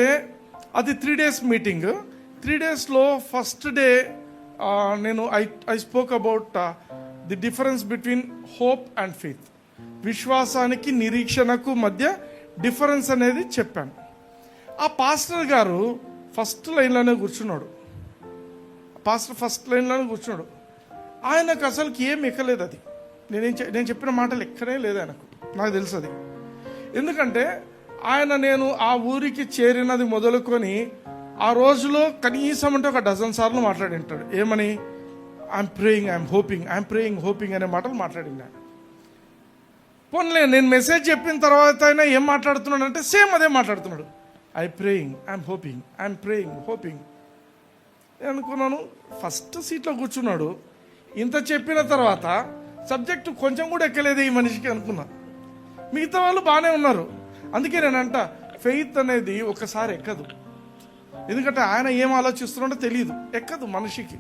అది 3 days మీటింగ్. 3 daysలో ఫస్ట్ డే నేను I spoke about the difference between hope and faith. విశ్వాసానికి నిరీక్షణకు మధ్య డిఫరెన్స్ అనేది చెప్పాను. ఆ పాస్టర్ గారు ఫస్ట్ లైన్లోనే కూర్చున్నాడు. ఆయనకు అసలుకి ఏం ఎక్కలేదు. అది నేను చెప్పిన మాటలు ఎక్కడే లేదు ఆయనకు, నాకు తెలుసు అది. ఎందుకంటే నేను ఆ ఊరికి చేరినది మొదలుకొని ఆ రోజులో కనీసం అంటే ఒక 12 సార్లు మాట్లాడి ఉంటాడు. ఏమని? I'm praying, I'm hoping, I'm praying, hoping అనే మాటలు మాట్లాడింది ఆయన. పోన్లే, నేను మెసేజ్ చెప్పిన తర్వాత అయినా ఏం మాట్లాడుతున్నాడు అంటే సేమ్ అదే మాట్లాడుతున్నాడు. I praying, I'm hoping, I'm praying, hoping. అనుకున్నాను, ఫస్ట్ సీట్లో కూర్చున్నాడు, ఇంత చెప్పిన తర్వాత సబ్జెక్టు కొంచెం కూడా ఎక్కలేదు ఈ మనిషికి అనుకున్నా. మిగతా వాళ్ళు బాగానే ఉన్నారు. అందుకే నేనంట ఫెయిత్ అనేది ఒకసారి ఎక్కదు. ఎందుకంటే ఆయన ఏం ఆలోచిస్తున్నాడో తెలియదు, ఎక్కదు మనిషికి.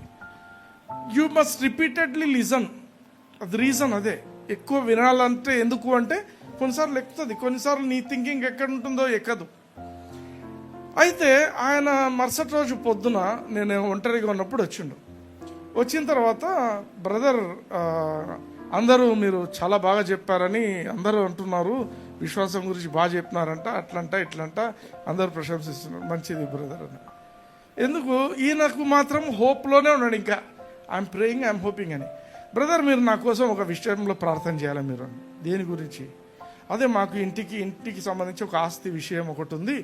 You must repeatedly listen. అది రీజన్ అదే. ఎక్కువ వినాలంటే ఎందుకు అంటే కొన్నిసార్లు ఎక్కుతుంది, కొన్నిసార్లు నీ థింకింగ్ ఎక్కడ ఉంటుందో ఎక్కదు. అయితే ఆయన మరుసటి రోజు పొద్దున నేను ఒంటరిగా ఉన్నప్పుడు వచ్చిన తర్వాత, బ్రదర్ అందరూ మీరు చాలా బాగా చెప్పారని అందరూ అంటున్నారు, విశ్వాసం గురించి బాగా చెప్పినారంట, అట్లంట ఇట్లంట అందరూ ప్రశంసిస్తున్నారు. మంచిది బ్రదర్ అని. ఎందుకు? ఈయనకు మాత్రం హోప్లోనే ఉన్నాడు. ఇంకా ఐఎమ్ ప్రేయింగ్, ఐఎమ్ హోపింగ్ అని. బ్రదర్ మీరు నా కోసం ఒక విషయంలో ప్రార్థన చేయాలి మీరు. దేని గురించి? అదే మాకు ఇంటికి సంబంధించి ఒక ఆస్తి విషయం ఒకటి ఉంది,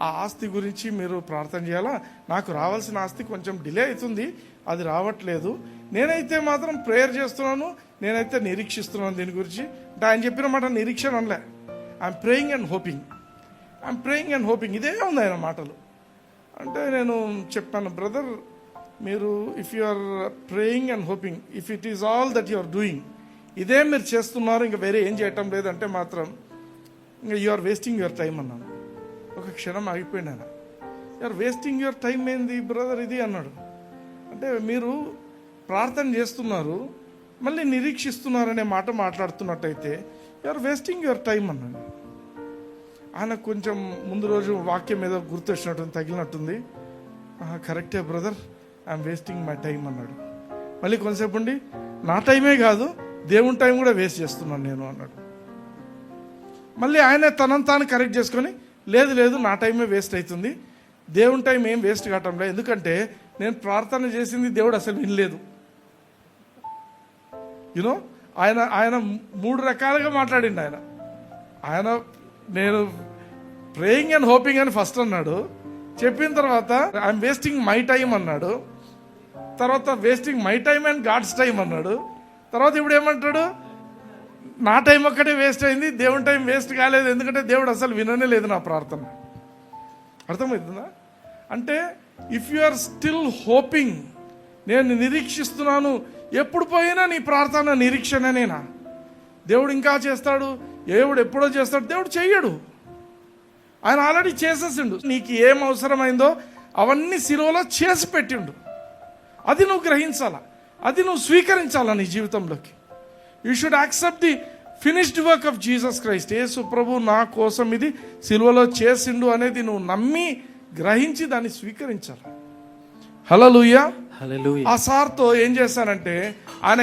ఆ ఆస్తి గురించి మీరు ప్రార్థన చేయాలా. నాకు రావాల్సిన ఆస్తి కొంచెం డిలే అవుతుంది, అది రావట్లేదు. నేనైతే మాత్రం ప్రేయర్ చేస్తున్నాను, నేనైతే నిరీక్షిస్తున్నాను దీని గురించి. అంటే ఆయన చెప్పిన మాట నిరీక్షణ అనలే, ఐఎమ్ ప్రేయింగ్ అండ్ హోపింగ్, ఇదే ఉంది ఆయన మాటలు. అంటే నేను చెప్పాను, బ్రదర్ మీరు if you are praying and hoping, if it is all that you are doing, ఇదే మీరు చేస్తున్నారు, ఇంకా వేరే ఏం చేయటం లేదంటే మాత్రం ఇంకా you are wasting your time అన్నాను. ఒక క్షణం ఆగిపోయినాను. You are wasting your time ఏంది బ్రదర్ ఇది అన్నాడు. అంటే మీరు ప్రార్థన చేస్తున్నారు, మళ్ళీ నిరీక్షిస్తున్నారనే మాట మాట్లాడుతున్నట్టయితే you are wasting your time అన్నాడు. ఆయన కొంచెం ముందు రోజు వాక్యం మీద గుర్తు వచ్చినట్టుంది, తగిలినట్టుంది. కరెక్టే brother, I'm wasting my time అన్నాడు. మళ్ళీ కొంతసేపు ఉండి నా టైమే కాదు దేవుని టైం కూడా వేస్ట్ చేస్తున్నాను నేను అన్నాడు. మళ్ళీ ఆయన తనను తాను కరెక్ట్ చేసుకొని, లేదు నా టైమే వేస్ట్ అవుతుంది, దేవుని టైం ఏం వేస్ట్ కావటం లేదు, ఎందుకంటే నేను ప్రార్థన చేసింది దేవుడు అసలు వినలేదు. యూనో ఆయన 3 రకాలుగా మాట్లాడిండు. ఆయన నేను ప్రేయింగ్ అండ్ హోపింగ్ అని ఫస్ట్ అన్నాడు, చెప్పిన తర్వాత ఐఎమ్ వేస్టింగ్ మై టైం అన్నాడు, తర్వాత wasting my time and God's time అన్నాడు, తర్వాత ఇప్పుడు ఏమంటాడు, నా టైం ఒక్కటే వేస్ట్ అయింది, దేవుని టైం వేస్ట్ కాలేదు, ఎందుకంటే దేవుడు అసలు విననే లేదు నా ప్రార్థన. అర్థమవుతుందా? అంటే if you are still hoping, నేను నిరీక్షిస్తున్నాను, ఎప్పుడు పోయినా నీ ప్రార్థన నిరీక్షణనేనా? దేవుడు ఇంకా చేస్తాడు, దేవుడు ఎప్పుడో చేస్తాడు, దేవుడు చెయ్యడు. ఆయన ఆల్రెడీ చేసేసిండు. నీకు ఏం అవసరమైందో అవన్నీ శిలువలో చేసి పెట్టిండు. అది నువ్వు గ్రహించాలా, అది నువ్వు స్వీకరించాలా నీ జీవితంలోకి. You should accept the finished work of Jesus Christ. Yesu ప్రభు నా కోసం ఇది సిలువలో చేసిండు అనేది నువ్వు నమ్మి గ్రహించి దాన్ని స్వీకరించాలి. హల్లెలూయా. ఆ సార్తో ఏం చేశానంటే, ఆయన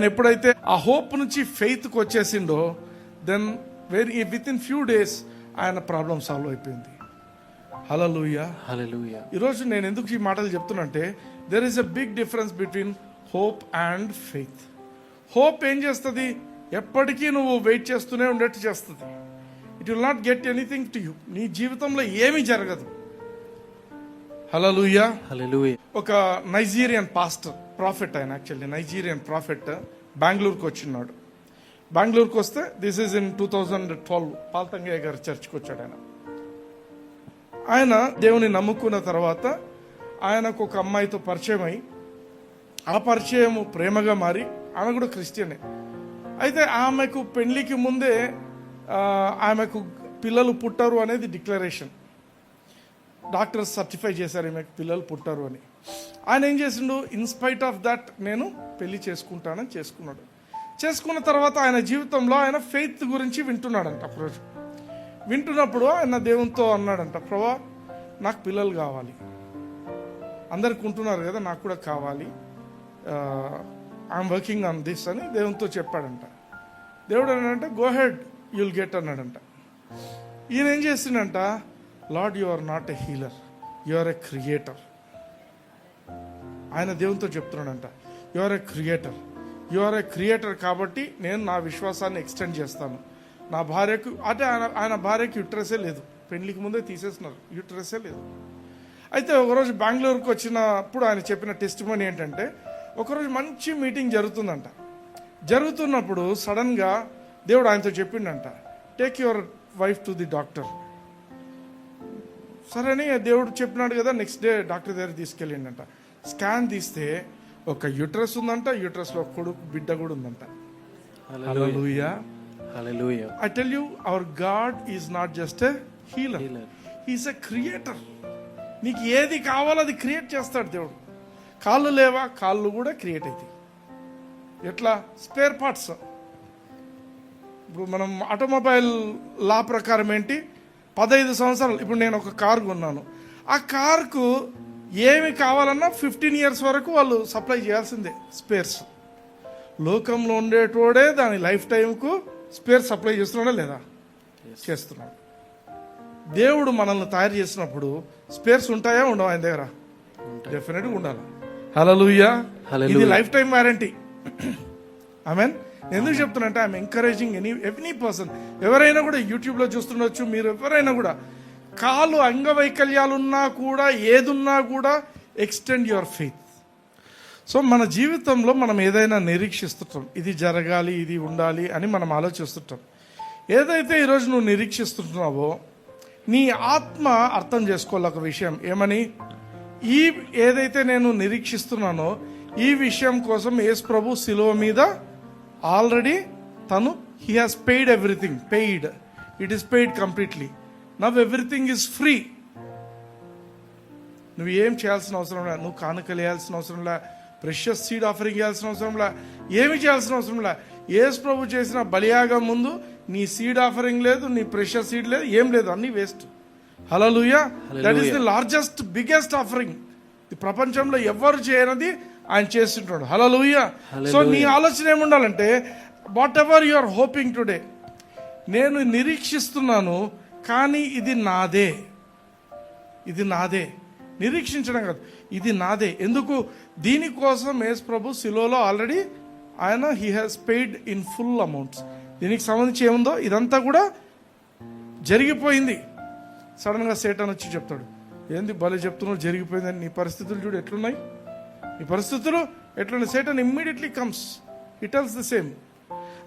ఎప్పుడైతే ఆ హోప్ నుంచి ఫెయిత్కి వచ్చేసిండో, then with in few days ఆయన ప్రాబ్లం సాల్వ్ అయిపోయింది. హల్లెలూయా. ఈరోజు నేను ఎందుకు ఈ మాటలు చెప్తున్నంటే, there is a big difference between hope and faith. Hope ఏం చేస్తుంది? ఎప్పటికీ నువ్వు వెయిట్ చేస్తూనే ఉండేట్టు చేస్తుంది. It will not get anything to you. నీ జీవితంలో ఏమీ జరగదు. హల్లెలూయా. ఒక నైజీరియన్ పాస్టర్, ప్రాఫెట్, ఆయన యాక్చువల్లీ నైజీరియన్ ప్రాఫెట్, బెంగళూరుకి వచ్చినాడు. బెంగళూరుకి వస్తే దిస్ ఈజ్ ఇన్ 2012 పాల్తంగయ్య గారి చర్చ్కి వచ్చాడు. ఆయన దేవుని నమ్ముకున్న తర్వాత ఆయనకు ఒక అమ్మాయితో పరిచయం అయి, ఆ పరిచయం ప్రేమగా మారి, ఆమె కూడా క్రిస్టియనే. అయితే ఆమెకు పెళ్లికి ముందే ఆమెకు పిల్లలు పుట్టరు అనేది డిక్లరేషన్. డాక్టర్స్ సర్టిఫై చేశారు ఈమెకు పిల్లలు పుట్టరు అని. ఆయన ఏం చేసిండు, ఇన్స్పైట్ ఆఫ్ దట్ నేను పెళ్లి చేసుకుంటానని చేసుకున్నాడు. చేసుకున్న తర్వాత ఆయన జీవితంలో ఆయన ఫెయిత్ గురించి వింటున్నాడంట. ఒకరోజు వింటున్నప్పుడు ఆయన దేవునితో అన్నాడంట, ప్రభా నాకు పిల్లలు కావాలి, అందరికి ఉంటున్నారు కదా, నాకు కూడా కావాలి, ఐఎమ్ వర్కింగ్ ఆన్ దిస్ అని దేవునితో చెప్పాడంట. దేవుడు అన్నాడంటే గో హెడ్ యుల్ గెట్ అన్నాడంట. ఈయన ఏం చేసిండంట, Lord you are not a healer, you are a creator. ఆయన దేవునితో చెప్తున్నాడంట, యు ఆర్ ఎ క్రియేటర్ కాబట్టి నేను నా విశ్వాసాన్ని ఎక్స్టెండ్ చేస్తాను. నా భార్యకు అంటే ఆయన భార్యకు యూట్రసే లేదు, పెళ్లికి ముందే తీసేస్తున్నారు, యూట్రసే లేదు. అయితే ఒకరోజు బెంగళూరుకు వచ్చినప్పుడు ఆయన చెప్పిన టెస్టిమనీ ఏంటంటే, ఒకరోజు మంచి మీటింగ్ జరుగుతుందంట. జరుగుతున్నప్పుడు సడన్గా దేవుడు ఆయనతో చెప్పిండంట, take your wife to the doctor. సరేని దేవుడు చెప్పినాడు కదా, నెక్స్ట్ డే డాక్టర్ దగ్గర తీసుకెళ్ళిండంట. స్కాన్ తీస్తే ఒక యూట్రస్ ఉందంట, యూట్రస్లో కొడుకు బిడ్డ కూడా ఉందంట. హల్లెలూయా. I tell you, our God is not just a healer. He is a creator. నీకు ఏది కావాలో అది క్రియేట్ చేస్తాడు దేవుడు. కాళ్ళు లేవా, కాళ్ళు కూడా క్రియేట్ అవుతాయి. ఎట్లా? Spare parts. ఇప్పుడు మనం ఆటోమొబైల్ లా ప్రకారం ఏంటి, 15 సంవత్సరాలు, ఇప్పుడు నేను ఒక కారు కొన్నాను, ఆ కారుకు ఏమి కావాలన్నా 15 years వరకు వాళ్ళు సప్లై చేయాల్సిందే స్పేర్స్. లోకంలో ఉండేటోడే దాని లైఫ్ టైంకు స్పేర్ సప్లై చేస్తున్నాడా లేదా? చేస్తున్నాడు. దేవుడు మనల్ని తయారు చేసినప్పుడు స్పేర్స్ ఉంటాయా ఉండవు ఆయన దగ్గర? డెఫినెట్గా ఉండాలి. హల్లెలూయా. హల్లెలూయా. ఇది లైఫ్ టైం వారంటీ. ఆమేన్. ఎందుకు చెప్తున్నా ఐఎమ్ ఎంకరేజింగ్ ఎనీ పర్సన్, ఎవరైనా కూడా యూట్యూబ్లో చూస్తుండొచ్చు, మీరు ఎవరైనా కూడా కాలు అంగవైకల్యాలు ఉన్నా కూడా, ఏదున్నా కూడా ఎక్స్టెండ్ యువర్ ఫెయిత్. సో మన జీవితంలో మనం ఏదైనా నిరీక్షిస్తుంటాం, ఇది జరగాలి, ఇది ఉండాలి అని మనం ఆలోచిస్తుంటాం. ఏదైతే ఈరోజు నువ్వు నిరీక్షిస్తున్నావో నీ ఆత్మ అర్థం చేసుకోవాలి ఒక విషయం. ఏమని? ఈ ఏదైతే నేను నిరీక్షిస్తున్నానో ఈ విషయం కోసం యేసు ప్రభు శిలువ మీద ఆల్రెడీ తను he has paid everything. Paid, it is paid completely. Now everything is free. నువ్వు ఏం చేయాల్సిన అవసరం లే, నువ్వు కానుకలు వేయాల్సిన అవసరం లే, ప్రెషియస్ సీడ్ ఆఫరింగ్ చేయాల్సిన అవసరం లే, ఏమి చేయాల్సిన అవసరం లే. యేసు ప్రభు చేసిన బలియాగం ముందు నీ సీడ్ ఆఫరింగ్ లేదు, నీ ప్రెషియస్ సీడ్ లేదు, ఏం లేదు, అన్ని waste. Hallelujah. That is the largest biggest offering. ఈ ప్రపంచంలో ఎవరు చేయనది ఆయన చేస్తుంటాడు. హల్లెలూయా. సో నీ ఆలోచన ఏముండాలంటే, whatever you are hoping today, నేను నిరీక్షిస్తున్నాను కానీ ఇది నాదే, ఇది నాదే. నిరీక్షించడం కాదు, ఇది నాదే. ఎందుకు? దీనికోసం యేసు ప్రభు శిలువలో ఆల్రెడీ ఆయన he has paid in full amounts. దీనికి సంబంధించి ఏముందో ఇదంతా కూడా జరిగిపోయింది. సడన్గా సేటాన్ వచ్చి చెప్తాడు, ఏంది బలి చెప్తున్నావు జరిగిపోయిందని, నీ పరిస్థితులు చూడు ఎట్లున్నాయి, నీ పరిస్థితులు ఎట్లున్నాయి. Satan immediately comes, he tells the same.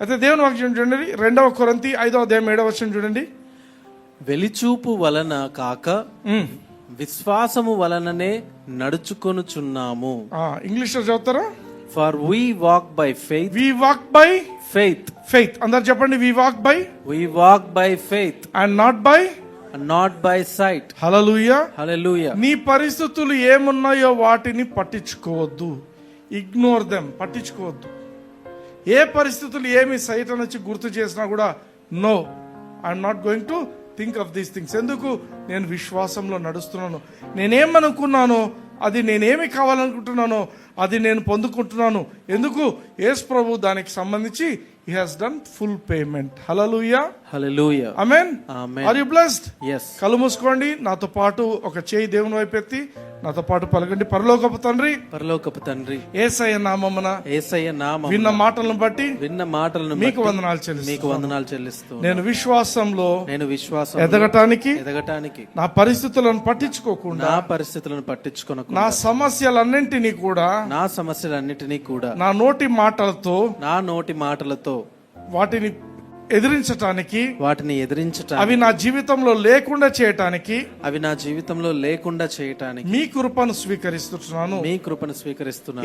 అయితే దేవుని వాక్యం చూడండి, 2 కొరింథీ 5:7 చూడండి. వెలిచూపు వలన కాక విశ్వాసము వలననే నడుచుకొనుచున్నాము. ఇంగ్లీష్ లో చదువుతారా? For we walk by faith. We walk by faith. Faith అందరు చెప్పండి. We walk by. We walk by faith and not by. Not by sight. Hallelujah. Hallelujah. నీ పరిస్థితులు ఏమున్నాయో వాటిని పట్టించుకోవద్దు. Ignore them. పట్టించుకోవద్దు. ఏ పరిస్థితులు ఏమి సైతాన్ వచ్చి గుర్తు చేసినా కూడా no, I'm not going to think of these things. ఎందుకు? నేను విశ్వాసంలో నడుస్తున్నాను. నేనేమనుకున్నానో అది, నేనేమి కావాలనుకుంటున్నానో అది నేను పొందుకుంటున్నాను. ఎందుకు? యేసు ప్రభు దానికి సంబంధించి he has done full payment. Hallelujah. Hallelujah. Amen. Amen. Are you blessed? Yes. కళ్ళు మూసుకోండి. నాతో పాటు ఒక చేయి దేవుని వైపు ఎత్తి నాతో పాటు పలకండి. పరలోకపు తండ్రి, పరలోకపు తండ్రి, యేసయ్య నామమున, యేసయ్య నామమున విన్న మాటలను బట్టి మీకు వందనాలు చెల్లిస్తున్నాను. మీకు వందనాలు చెల్లిస్తూ నేను విశ్వాసంలో ఎదగటానికి నా పరిస్థితులను పట్టించుకోకుండా, నా పరిస్థితులను పట్టించుకోకుండా, నా సమస్యలన్నింటినీ కూడా, నా సమస్యలన్నింటినీ కూడా నా నోటి మాటలతో వాటిని ఎదిరించటానికి, అవి నా జీవితంలో లేకుండా చేయటానికి మీ కృపను స్వీకరిస్తున్నాను.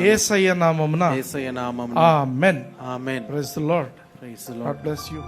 యేసయ్య నామమున. యేసయ్య నామమున. Amen. Amen. Praise the lord. Praise the lord. God bless you.